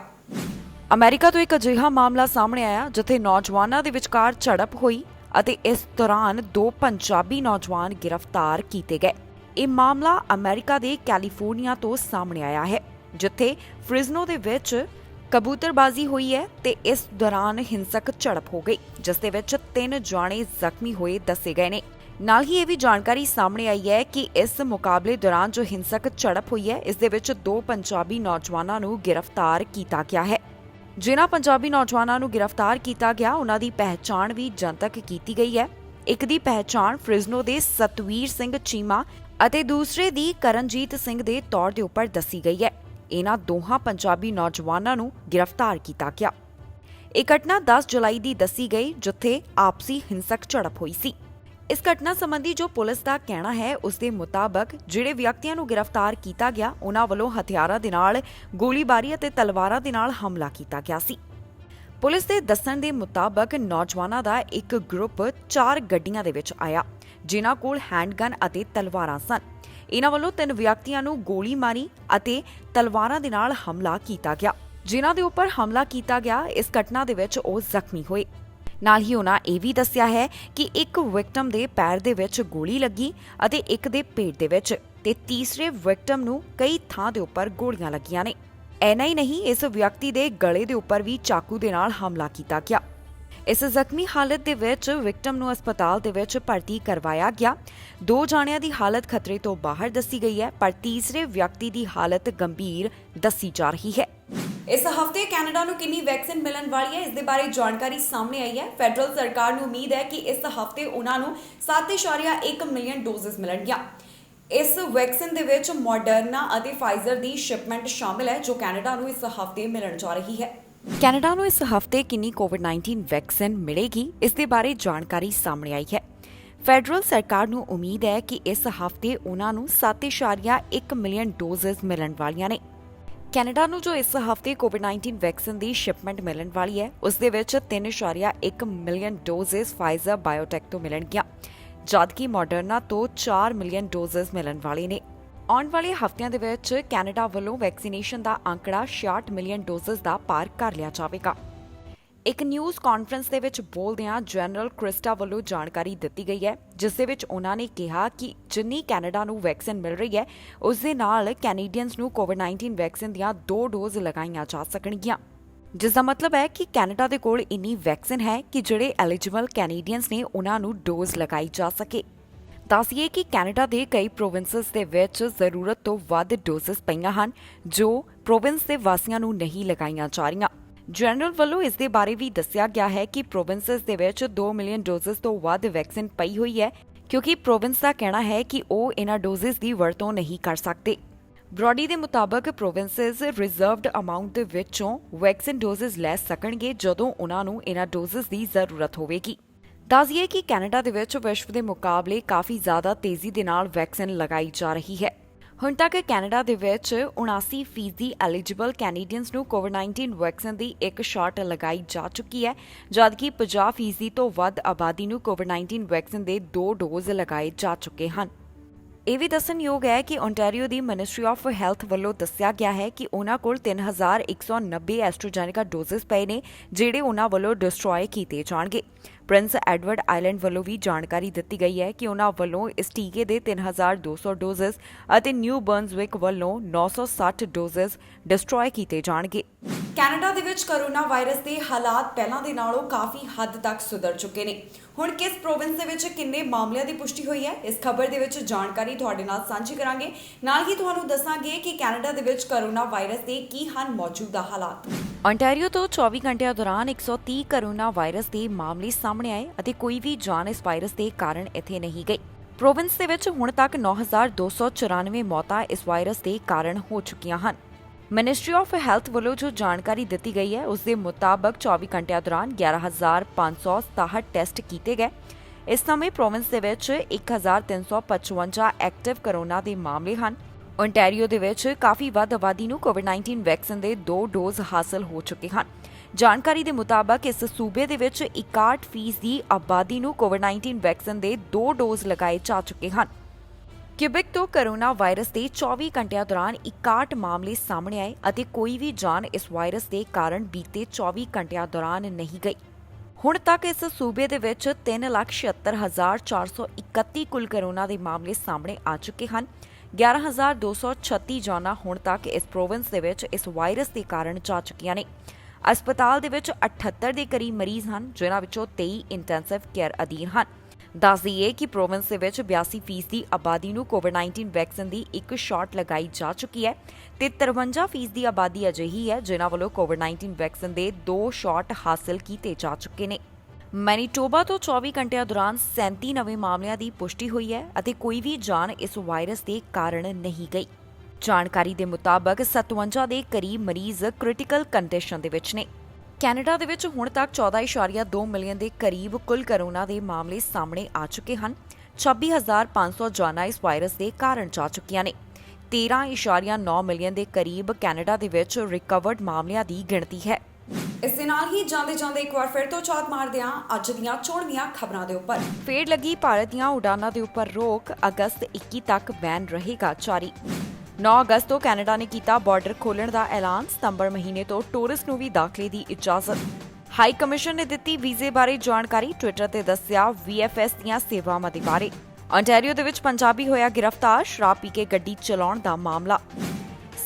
ਅਮਰੀਕਾ ਤੋਂ ਇੱਕ ਅਜਿਹਾ ਮਾਮਲਾ ਸਾਹਮਣੇ ਆਇਆ ਜਿੱਥੇ ਨੌਜਵਾਨਾਂ ਦੇ ਵਿਚਕਾਰ ਝੜਪ ਹੋਈ ਅਤੇ ਇਸ ਦੌਰਾਨ 2 ਪੰਜਾਬੀ ਨੌਜਵਾਨ ਗ੍ਰਿਫਤਾਰ ਕੀਤੇ ਗਏ। ਇਹ ਮਾਮਲਾ ਅਮਰੀਕਾ ਦੇ ਕੈਲੀਫੋਰਨੀਆ ਤੋਂ ਸਾਹਮਣੇ ਆਇਆ ਹੈ, ਜਿੱਥੇ ਫ੍ਰਿਜ਼ਨੋ ਦੇ ਵਿੱਚ ਕਬੂਤਰਬਾਜ਼ੀ ਹੋਈ ਹੈ ਤੇ ਇਸ ਦੌਰਾਨ ਹਿੰਸਕ ਝੜਪ ਹੋ ਗਈ, ਜਿਸ ਦੇ ਵਿੱਚ 3 ਜਾਣੇ ਜ਼ਖਮੀ ਹੋਏ ਦੱਸੇ ਗਏ ਨੇ। ਨਾਲ ਹੀ ਇਹ ਵੀ ਜਾਣਕਾਰੀ ਸਾਹਮਣੇ ਆਈ ਹੈ ਕਿ ਇਸ ਮੁਕਾਬਲੇ ਦੌਰਾਨ ਜੋ ਹਿੰਸਕ ਝੜਪ ਹੋਈ ਹੈ, ਇਸ ਦੇ ਵਿੱਚ 2 ਪੰਜਾਬੀ ਨੌਜਵਾਨਾਂ ਨੂੰ ਗ੍ਰਿਫਤਾਰ ਕੀਤਾ ਗਿਆ ਹੈ। ਜਿਨ੍ਹਾਂ ਪੰਜਾਬੀ ਨੌਜਵਾਨਾਂ ਨੂੰ ਗ੍ਰਿਫਤਾਰ ਕੀਤਾ ਗਿਆ, ਉਹਨਾਂ ਦੀ ਪਹਿਚਾਣ ਵੀ ਜਨਤਕ ਕੀਤੀ ਗਈ ਹੈ। ਇੱਕ ਦੀ ਪਹਿਚਾਣ ਫ੍ਰਿਜ਼ਨੋ ਦੇ ਸਤਵੀਰ ਸਿੰਘ ਚੀਮਾ ਅਤੇ ਦੂਸਰੇ ਦੀ ਕਰਨਜੀਤ ਸਿੰਘ ਦੇ ਤੌਰ ਦੇ ਉੱਪਰ ਦੱਸੀ ਗਈ ਹੈ। ਇਹਨਾਂ ਦੋਹਾਂ ਪੰਜਾਬੀ ਨੌਜਵਾਨਾਂ ਨੂੰ ਗ੍ਰਿਫਤਾਰ ਕੀਤਾ ਗਿਆ। ਇਹ ਘਟਨਾ 10 ਜੁਲਾਈ ਦੀ ਦੱਸੀ ਗਈ, ਜਿੱਥੇ ਆਪਸੀ ਹਿੰਸਕ ਝੜਪ ਹੋਈ ਸੀ। ਇਸ ਘਟਨਾ ਸੰਬੰਧੀ ਜੋ ਪੁਲਿਸ ਦਾ ਕਹਿਣਾ ਹੈ, ਉਸ ਦੇ ਮੁਤਾਬਕ ਜਿਹੜੇ ਵਿਅਕਤੀਆਂ ਨੂੰ ਗ੍ਰਿਫਤਾਰ ਕੀਤਾ ਗਿਆ, ਉਹਨਾਂ ਵੱਲੋਂ ਹਥਿਆਰਾਂ ਦੇ ਨਾਲ ਗੋਲੀਬਾਰੀ ਅਤੇ ਤਲਵਾਰਾਂ ਦੇ ਨਾਲ ਹਮਲਾ ਕੀਤਾ ਗਿਆ ਸੀ। ਪੁਲਿਸ ਦੇ ਦੱਸਣ ਦੇ ਮੁਤਾਬਕ ਨੌਜਵਾਨਾਂ ਦਾ ਇੱਕ ਗਰੁੱਪ 4 ਗੱਡੀਆਂ ਦੇ ਵਿੱਚ ਆਇਆ, ਜਿਨ੍ਹਾਂ ਕੋਲ ਹੈਂਡਗਨ ਅਤੇ ਤਲਵਾਰਾਂ ਸਨ। ਇਹਨਾਂ ਵੱਲੋਂ 3 ਵਿਅਕਤੀਆਂ ਨੂੰ ਗੋਲੀ ਮਾਰੀ ਅਤੇ ਤਲਵਾਰਾਂ ਦੇ ਨਾਲ ਹਮਲਾ ਕੀਤਾ ਗਿਆ। ਜਿਨ੍ਹਾਂ ਦੇ ਉੱਪਰ ਹਮਲਾ ਕੀਤਾ ਗਿਆ, ਇਸ ਘਟਨਾ ਦੇ ਵਿੱਚ ਉਹ ਜ਼ਖਮੀ ਹੋਏ। ਨਾਲ ਹੀ ਉਹਨਾਂ ਇਹ ਵੀ ਦੱਸਿਆ ਹੈ ਕਿ ਇੱਕ ਵਿਕਟਮ ਦੇ ਪੈਰ ਦੇ ਵਿੱਚ ਗੋਲੀ ਲੱਗੀ ਅਤੇ ਇੱਕ ਦੇ ਪੇਟ ਦੇ ਵਿੱਚ, ਤੇ ਤੀਸਰੇ ਵਿਕਟਮ ਨੂੰ ਕਈ ਥਾਂ ਦੇ ਉੱਪਰ ਗੋਲੀਆਂ ਲੱਗੀਆਂ ਨੇ। ਐਨਾ ਹੀ ਨਹੀਂ, ਇਸ ਵਿਅਕਤੀ ਦੇ ਗਲੇ ਦੇ ਉੱਪਰ ਵੀ ਚਾਕੂ ਦੇ ਨਾਲ ਹਮਲਾ ਕੀਤਾ ਗਿਆ। ਇਸ ਜ਼ਖਮੀ ਹਾਲਤ ਦੇ ਵਿੱਚ ਵਿਕਟਮ ਨੂੰ ਹਸਪਤਾਲ ਦੇ ਵਿੱਚ ਭਰਤੀ ਕਰਵਾਇਆ ਗਿਆ। 2 ਜਾਣਿਆਂ ਦੀ ਹਾਲਤ ਖਤਰੇ ਤੋਂ ਬਾਹਰ ਦੱਸੀ ਗਈ ਹੈ, ਪਰ ਤੀਸਰੇ ਵਿਅਕਤੀ ਦੀ ਹਾਲਤ ਗੰਭੀਰ ਦੱਸੀ ਜਾ ਰਹੀ ਹੈ। ਇਸ ਹਫਤੇ ਕੈਨੇਡਾ ਨੂੰ ਕਿੰਨੀ ਵੈਕਸੀਨ ਮਿਲਣ ਵਾਲੀ ਹੈ, ਇਸ ਦੇ ਬਾਰੇ ਜਾਣਕਾਰੀ ਸਾਹਮਣੇ ਆਈ ਹੈ। ਫੈਡਰਲ ਸਰਕਾਰ ਨੂੰ ਉਮੀਦ ਹੈ ਕਿ ਇਸ ਹਫਤੇ ਉਹਨਾਂ ਨੂੰ 7.1 ਮਿਲੀਅਨ ਡੋਜ਼ਸ ਮਿਲਣਗੀਆਂ। ਇਸ ਵੈਕਸੀਨ ਦੇ ਵਿੱਚ ਮੋਡਰਨਾ ਅਤੇ ਫਾਈਜ਼ਰ ਦੀ ਸ਼ਿਪਮੈਂਟ ਸ਼ਾਮਿਲ ਹੈ, ਜੋ ਕੈਨੇਡਾ ਨੂੰ ਇਸ ਹਫਤੇ ਮਿਲਣ ਜਾ ਰਹੀ ਹੈ। ਕੈਨੇਡਾ ਨੂੰ ਇਸ ਹਫਤੇ ਕਿੰਨੀ ਕੋਵਿਡ-19 ਵੈਕਸੀਨ ਮਿਲੇਗੀ, ਇਸ ਦੇ ਬਾਰੇ ਜਾਣਕਾਰੀ ਸਾਹਮਣੇ ਆਈ ਹੈ। ਫੈਡਰਲ ਸਰਕਾਰ ਨੂੰ ਉਮੀਦ ਹੈ ਕਿ ਇਸ ਹਫਤੇ ਉਹਨਾਂ ਨੂੰ 7.1 ਮਿਲੀਅਨ ਡੋਜ਼ਸ ਮਿਲਣ ਵਾਲੀਆਂ ਨੇ। ਕੈਨੇਡਾ ਨੂੰ ਜੋ ਇਸ ਹਫਤੇ ਕੋਵਿਡ-19 ਵੈਕਸੀਨ ਦੀ ਸ਼ਿਪਮੈਂਟ ਮਿਲਣ ਵਾਲੀ ਹੈ, ਉਸ ਦੇ ਵਿੱਚ 3.1 ਮਿਲੀਅਨ ਡੋਜ਼ਸ ਫਾਈਜ਼ਰ ਬਾਇਓਟੈਕ ਤੋਂ ਮਿਲਣਗੀਆਂ, ਜਦਕਿ ਮੋਡਰਨਾ ਤੋਂ 4 ਮਿਲੀਅਨ ਡੋਜ਼ਸ ਮਿਲਣ ਵਾਲੇ ਨੇ। ਆਉਣ ਵਾਲੇ ਹਫ਼ਤਿਆਂ ਦੇ ਵਿੱਚ ਕੈਨੇਡਾ ਵੱਲੋਂ ਵੈਕਸੀਨੇਸ਼ਨ ਦਾ ਅੰਕੜਾ 66 ਮਿਲੀਅਨ ਡੋਜ਼ਸ ਦਾ ਪਾਰ ਕਰ ਲਿਆ ਜਾਵੇਗਾ। ਇੱਕ ਨਿਊਜ਼ ਕਾਨਫਰੰਸ ਦੇ ਵਿੱਚ ਬੋਲਦਿਆਂ ਜਨਰਲ ਕ੍ਰਿਸਟਾ ਵੱਲੋਂ ਜਾਣਕਾਰੀ ਦਿੱਤੀ ਗਈ ਹੈ, ਜਿਸ ਦੇ ਵਿੱਚ ਉਹਨਾਂ ਨੇ ਕਿਹਾ ਕਿ ਜਿੰਨੀ ਕੈਨੇਡਾ ਨੂੰ ਵੈਕਸੀਨ ਮਿਲ ਰਹੀ ਹੈ, ਉਸ ਦੇ ਨਾਲ ਕੈਨੇਡੀਅਨਸ ਨੂੰ ਕੋਵਿਡ-19 ਵੈਕਸੀਨ ਦੀਆਂ 2 ਡੋਜ਼ ਲਗਾਈਆਂ ਜਾ ਸਕਣਗੀਆਂ, ਜਿਸ ਦਾ ਮਤਲਬ ਹੈ ਕਿ ਕੈਨੇਡਾ ਦੇ ਕੋਲ ਇੰਨੀ ਵੈਕਸੀਨ ਹੈ ਕਿ ਜਿਹੜੇ ਐਲੀਜੀਬਲ ਕੈਨੇਡੀਅਨਸ ਨੇ, ਉਹਨਾਂ ਨੂੰ ਡੋਜ਼ ਲਗਾਈ ਜਾ ਸਕੇ। ਦੱਸੀਏ ਕਿ ਕੈਨੇਡਾ ਦੇ ਕਈ ਪ੍ਰੋਵਿੰਸਸ ਦੇ ਵਿੱਚ ਜ਼ਰੂਰਤ ਤੋਂ ਵੱਧ ਡੋਜ਼ਸ ਪਈਆਂ ਹਨ, ਜੋ ਪ੍ਰੋਵਿੰਸ ਦੇ ਵਾਸੀਆਂ ਨੂੰ ਨਹੀਂ ਲਗਾਈਆਂ ਜਾ ਰਹੀਆਂ। ਜਨਰਲ ਵੱਲੋਂ ਇਸ ਦੇ ਬਾਰੇ ਵੀ ਦੱਸਿਆ ਗਿਆ ਹੈ ਕਿ ਪ੍ਰੋਵਿੰਸਸ ਦੇ ਵਿੱਚ 2 ਮਿਲੀਅਨ ਡੋਜ਼ਸ ਤੋਂ ਵੱਧ ਵੈਕਸੀਨ ਪਈ ਹੋਈ ਹੈ, ਕਿਉਂਕਿ ਪ੍ਰੋਵਿੰਸ ਦਾ ਕਹਿਣਾ ਹੈ ਕਿ ਉਹ ਇਹਨਾਂ ਡੋਜ਼ਸ ਦੀ ਵਰਤੋਂ ਨਹੀਂ ਕਰ ਸਕਦੇ। ਬ੍ਰੌਡੀ ਦੇ ਮੁਤਾਬਕ ਪ੍ਰੋਵਿੰਸਸ ਰਿਜ਼ਰਵਡ ਅਮਾਉਂਟ ਦੇ ਵਿੱਚੋਂ ਵੈਕਸੀਨ ਡੋਜ਼ਸ ਲੈ ਸਕਣਗੇ ਜਦੋਂ ਉਹਨਾਂ ਨੂੰ ਇਹਨਾਂ ਡੋਜ਼ਸ ਦੀ ਜ਼ਰੂਰਤ ਹੋਵੇਗੀ। ਦੱਸੀਏ ਕਿ ਕੈਨੇਡਾ ਦੇ ਵਿੱਚ ਵਿਸ਼ਵ ਦੇ ਮੁਕਾਬਲੇ ਕਾਫੀ ਜ਼ਿਆਦਾ ਤੇਜ਼ੀ ਦੇ ਨਾਲ ਵੈਕਸੀਨ ਲਗਾਈ ਜਾ ਰਹੀ ਹੈ। ਹੁਣ ਤੱਕ ਕੈਨੇਡਾ ਦੇ ਵਿੱਚ 79% ਐਲੀਜੀਬਲ ਕੈਨੇਡੀਅਨਸ ਨੂੰ ਕੋਵਿਡ-19 ਵੈਕਸੀਨ ਦੀ 1 ਸ਼ਾਟ ਲਗਾਈ ਜਾ ਚੁੱਕੀ ਹੈ, ਜਦਕਿ 50% ਤੋਂ ਵੱਧ ਆਬਾਦੀ ਨੂੰ ਕੋਵਿਡ-19 ਵੈਕਸੀਨ ਦੇ 2 ਡੋਜ਼ ਲਗਾਏ ਜਾ ਚੁੱਕੇ ਹਨ। ਇਹ ਵੀ ਦੱਸਣਯੋਗ ਹੈ ਕਿ Ontario the ministry of health ਵੱਲੋਂ ਦੱਸਿਆ ਗਿਆ ਹੈ ਕਿ ਉਹਨਾਂ ਕੋਲ 3190 ਐਸਟ੍ਰਾਜੈਨੇਕਾ ਡੋਜ਼ਸ ਪਏ ਨੇ, ਜਿਹੜੇ ਉਹਨਾਂ ਵੱਲੋਂ ਡਿਸਟਰੋਏ ਕੀਤੇ ਜਾਣਗੇ। ਪ੍ਰਿੰਸ ਐਡਵਰਡ ਆਈਲੈਂਡ ਵੱਲੋਂ ਵੀ ਜਾਣਕਾਰੀ ਦਿੱਤੀ ਗਈ ਹੈ ਕਿ ਉਹਨਾਂ ਵੱਲੋਂ ਇਸ ਟੀਕੇ ਦੇ 3200 ਡੋਜ਼ਸ ਅਤੇ ਨਿਊ ਬਰਨਜ਼ਵਿਕ ਵੱਲੋਂ 960 ਡੋਜ਼ਸ ਡਿਸਟਰੋਏ ਕੀਤੇ ਜਾਣਗੇ। ਕੈਨੇਡਾ ਦੇ ਵਿੱਚ ਕੋਰੋਨਾ ਵਾਇਰਸ ਦੇ ਹਾਲਾਤ ਪਹਿਲਾਂ ਦੇ ਨਾਲੋਂ ਕਾਫੀ ਹੱਦ ਤੱਕ ਸੁਧਰ ਚੁੱਕੇ ਨੇ। ਹੁਣ ਕਿਸ ਪ੍ਰੋਵਿੰਸ ਦੇ ਵਿੱਚ ਕਿੰਨੇ ਮਾਮਲਿਆਂ ਦੀ ਪੁਸ਼ਟੀ ਹੋਈ ਹੈ, ਇਸ ਖਬਰ ਦੇ ਵਿੱਚ ਜਾਣਕਾਰੀ ਤੁਹਾਡੇ ਨਾਲ ਸਾਂਝੀ ਕਰਾਂਗੇ। ਨਾਲ ਹੀ ਤੁਹਾਨੂੰ ਦੱਸਾਂਗੇ ਕਿ ਕੈਨੇਡਾ ਦੇ ਵਿੱਚ ਕੋਰੋਨਾ ਵਾਇਰਸ ਦੇ ਕੀ ਹਨ ਮੌਜੂਦਾ ਹਾਲਾਤ। ਓਨਟਾਰੀਓ ਤੋਂ 24 ਘੰਟਿਆਂ ਦੌਰਾਨ 130 ਕੋਰੋਨਾ ਵਾਇਰਸ ਦੇ ਮਾਮਲੇ ਸਾਹਮਣੇ ਆਏ ਅਤੇ ਕੋਈ ਵੀ ਜਾਨ ਇਸ ਵਾਇਰਸ ਦੇ ਕਾਰਨ ਇੱਥੇ ਨਹੀਂ ਗਈ। ਪ੍ਰੋਵਿੰਸ ਦੇ ਵਿੱਚ ਹੁਣ ਤੱਕ 9294 ਮੌਤਾਂ ਇਸ ਵਾਇਰਸ ਦੇ ਕਾਰਨ ਹੋ ਚੁੱਕੀਆਂ ਹਨ। ਮਿਨਿਸਟਰੀ ਆਫ ਹੈਲਥ ਵੱਲੋਂ ਜੋ ਜਾਣਕਾਰੀ ਦਿੱਤੀ ਗਈ ਹੈ, ਉਸ ਦੇ ਮੁਤਾਬਕ 24 ਘੰਟਿਆਂ ਦੌਰਾਨ 11567 ਟੈਸਟ ਕੀਤੇ ਗਏ। ਇਸ ਸਮੇਂ ਪ੍ਰੋਵਿੰਸ ਦੇ ਵਿੱਚ 1355 ਐਕਟਿਵ ਕੋਰੋਨਾ ਦੇ ਮਾਮਲੇ ਹਨ। ਓਨਟਾਰੀਓ ਦੇ ਵਿੱਚ ਕਾਫੀ ਵੱਧ ਆਬਾਦੀ ਨੂੰ ਕੋਵਿਡ-19 ਵੈਕਸੀਨ ਦੇ 2 ਡੋਜ਼ ਹਾਸਲ ਹੋ ਚੁੱਕੇ ਹਨ। ਜਾਣਕਾਰੀ ਦੇ ਮੁਤਾਬਕ ਇਸ ਸੂਬੇ ਦੇ ਵਿੱਚ 61% ਦੀ ਆਬਾਦੀ ਨੂੰ ਕੋਵਿਡ-19 ਵੈਕਸੀਨ ਦੇ 2 ਡੋਜ਼ ਲਗਾਏ ਜਾ ਚੁੱਕੇ ਹਨ। ਕਿਊਬਿਕ ਤੋਂ ਕੋਰੋਨਾ ਵਾਇਰਸ ਦੇ 24 ਘੰਟਿਆਂ ਦੌਰਾਨ 61 ਮਾਮਲੇ ਸਾਹਮਣੇ ਆਏ ਅਤੇ ਕੋਈ ਵੀ ਜਾਨ ਇਸ ਵਾਇਰਸ ਦੇ ਕਾਰਨ ਬੀਤੇ 24 ਘੰਟਿਆਂ ਦੌਰਾਨ ਨਹੀਂ ਗਈ। ਹੁਣ ਤੱਕ ਇਸ ਸੂਬੇ ਦੇ ਵਿੱਚ 3,76,431 ਕੁੱਲ ਕੋਰੋਨਾ ਦੇ ਮਾਮਲੇ ਸਾਹਮਣੇ ਆ ਚੁੱਕੇ ਹਨ। 11,236 ਜਾਨਾਂ ਹੁਣ ਤੱਕ ਇਸ ਪ੍ਰੋਵਿੰਸ ਦੇ ਵਿੱਚ ਇਸ ਵਾਇਰਸ ਦੇ ਕਾਰਨ ਜਾ ਚੁੱਕੀਆਂ ਨੇ। अस्पताल ਦੇ ਵਿੱਚ 78 ਦੇ ਕਰੀਬ ਮਰੀਜ਼ ਹਨ, ਜਿਨ੍ਹਾਂ ਵਿੱਚੋਂ 23 ਇੰਟੈਂਸਿਵ ਕੇਅਰ ਅਧੀਨ ਹਨ। ਦੱਸ ਦਈਏ ਕਿ ਪ੍ਰੋਵਿੰਸ ਦੇ ਵਿੱਚ 82% ਦੀ ਆਬਾਦੀ ਨੂੰ ਕੋਵਿਡ-19 ਵੈਕਸੀਨ ਦੀ ਇੱਕ ਸ਼ਾਟ ਲਗਾਈ ਜਾ ਚੁੱਕੀ ਹੈ ਤੇ 53% ਦੀ ਆਬਾਦੀ ਅਜਿਹੀ ਹੈ ਜਿਨ੍ਹਾਂ ਵੱਲੋਂ ਕੋਵਿਡ-19 ਵੈਕਸੀਨ ਦੇ 2 ਸ਼ਾਟ ਹਾਸਲ ਕੀਤੇ ਜਾ ਚੁੱਕੇ ਨੇ। ਮੈਨੀਟੋਬਾ ਤੋਂ 24 ਘੰਟਿਆਂ ਦੌਰਾਨ 37 ਨਵੇਂ ਮਾਮਲਿਆਂ ਦੀ ਪੁਸ਼ਟੀ ਹੋਈ ਹੈ ਅਤੇ ਕੋਈ ਵੀ ਜਾਨ ਇਸ ਵਾਇਰਸ ਦੇ ਕਾਰਨ ਨਹੀਂ ਗਈ। ਜਾਣਕਾਰੀ ਦੇ ਮੁਤਾਬਕ 57 ਦੇ ਕਰੀਬ ਮਰੀਜ਼ ਕ੍ਰਿਟੀਕਲ ਕੰਡੀਸ਼ਨ ਦੇ ਵਿੱਚ ਨੇ। ਕੈਨੇਡਾ ਦੇ ਵਿੱਚ ਹੁਣ ਤੱਕ 14.2 ਮਿਲੀਅਨ ਦੇ ਕਰੀਬ ਕੁੱਲ ਕੋਰੋਨਾ ਦੇ ਮਾਮਲੇ ਸਾਹਮਣੇ ਆ ਚੁੱਕੇ ਹਨ। 26,500 ਜਾਨਾਂ ਇਸ ਵਾਇਰਸ ਦੇ ਕਾਰਨ ਜਾ ਚੁੱਕੀਆਂ ਨੇ। 13.9 ਮਿਲੀਅਨ ਦੇ ਕਰੀਬ ਕੈਨੇਡਾ ਦੇ ਵਿੱਚ ਰਿਕਵਰਡ ਮਾਮਲਿਆਂ ਦੀ ਗਿਣਤੀ ਹੈ। ਇਸ ਦੇ ਨਾਲ ਹੀ ਜਾਂਦੇ ਇੱਕ ਵਾਰ ਫਿਰ ਤੋਂ ਝਾਤ ਮਾਰਦੇ ਹਾਂ ਅੱਜ ਦੀਆਂ ਚੋਣਵੀਆਂ ਖਬਰਾਂ ਦੇ ਉੱਪਰ। ਫੇਰ ਲੱਗੀ ਭਾਰਤ ਦੀਆਂ ਉਡਾਨਾਂ ਦੇ ਉੱਪਰ ਰੋਕ, ਅਗਸਤ 21 ਤੱਕ ਬੈਨ ਰਹੇਗਾ ਜਾਰੀ। 9 ਅਗਸਤ ਤੋਂ ਕੈਨੇਡਾ ਨੇ ਕੀਤਾ ਬਾਰਡਰ ਖੋਲ੍ਹਣ ਦਾ ਐਲਾਨ। ਸਤੰਬਰ ਮਹੀਨੇ ਤੋਂ ਟੂਰਿਸਟ ਨੂੰ ਵੀ ਦਾਖਲੇ ਦੀ ਇਜਾਜ਼ਤ। ਹਾਈ ਕਮਿਸ਼ਨ ਨੇ ਦਿੱਤੀ ਵੀਜ਼ੇ ਬਾਰੇ ਜਾਣਕਾਰੀ। ਟਵਿੱਟਰ ਤੇ ਦੱਸਿਆ VFS ਦੀਆਂ ਸੇਵਾਵਾਂ ਦੇ ਬਾਰੇ। ontario ਦੇ ਵਿੱਚ ਪੰਜਾਬੀ ਹੋਇਆ ਗ੍ਰਿਫਤਾਰ, ਸ਼ਰਾਬ ਪੀ ਕੇ ਗੱਡੀ ਚਲਾਉਣ ਦਾ ਮਾਮਲਾ।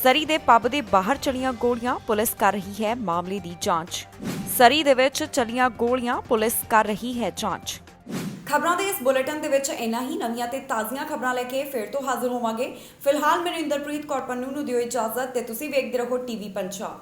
ਸਰੀ ਦੇ ਪੱਬ ਦੇ ਬਾਹਰ ਚਲੀਆਂ ਗੋਲੀਆਂ, ਪੁਲਿਸ ਕਰ ਰਹੀ ਹੈ ਮਾਮਲੇ ਦੀ ਜਾਂਚ। ਸਰੀ ਦੇ ਵਿੱਚ ਚਲੀਆਂ ਗੋਲੀਆਂ, ਪੁਲਿਸ ਕਰ ਰਹੀ ਹੈ ਜਾਂਚ। ਖਬਰਾਂ ਦੇ ਇਸ ਬੁਲੇਟਿਨ ਦੇ ਵਿੱਚ ਇੰਨਾ ਹੀ। ਨਵੀਆਂ ਤੇ ਤਾਜ਼ੀਆਂ ਖਬਰਾਂ ਲੈ ਕੇ ਫਿਰ ਤੋਂ ਹਾਜ਼ਰ ਹੋਵਾਂਗੇ। ਫਿਲਹਾਲ ਮੈਨੂੰ ਇੰਦਰਪ੍ਰੀਤ ਕੌਰ ਪੰਨੂ ਨੂੰ ਦਿਓ ਇਜਾਜ਼ਤ ਤੇ ਤੁਸੀਂ ਵੇਖਦੇ ਰਹੋ TV ਪੰਜਾਬ।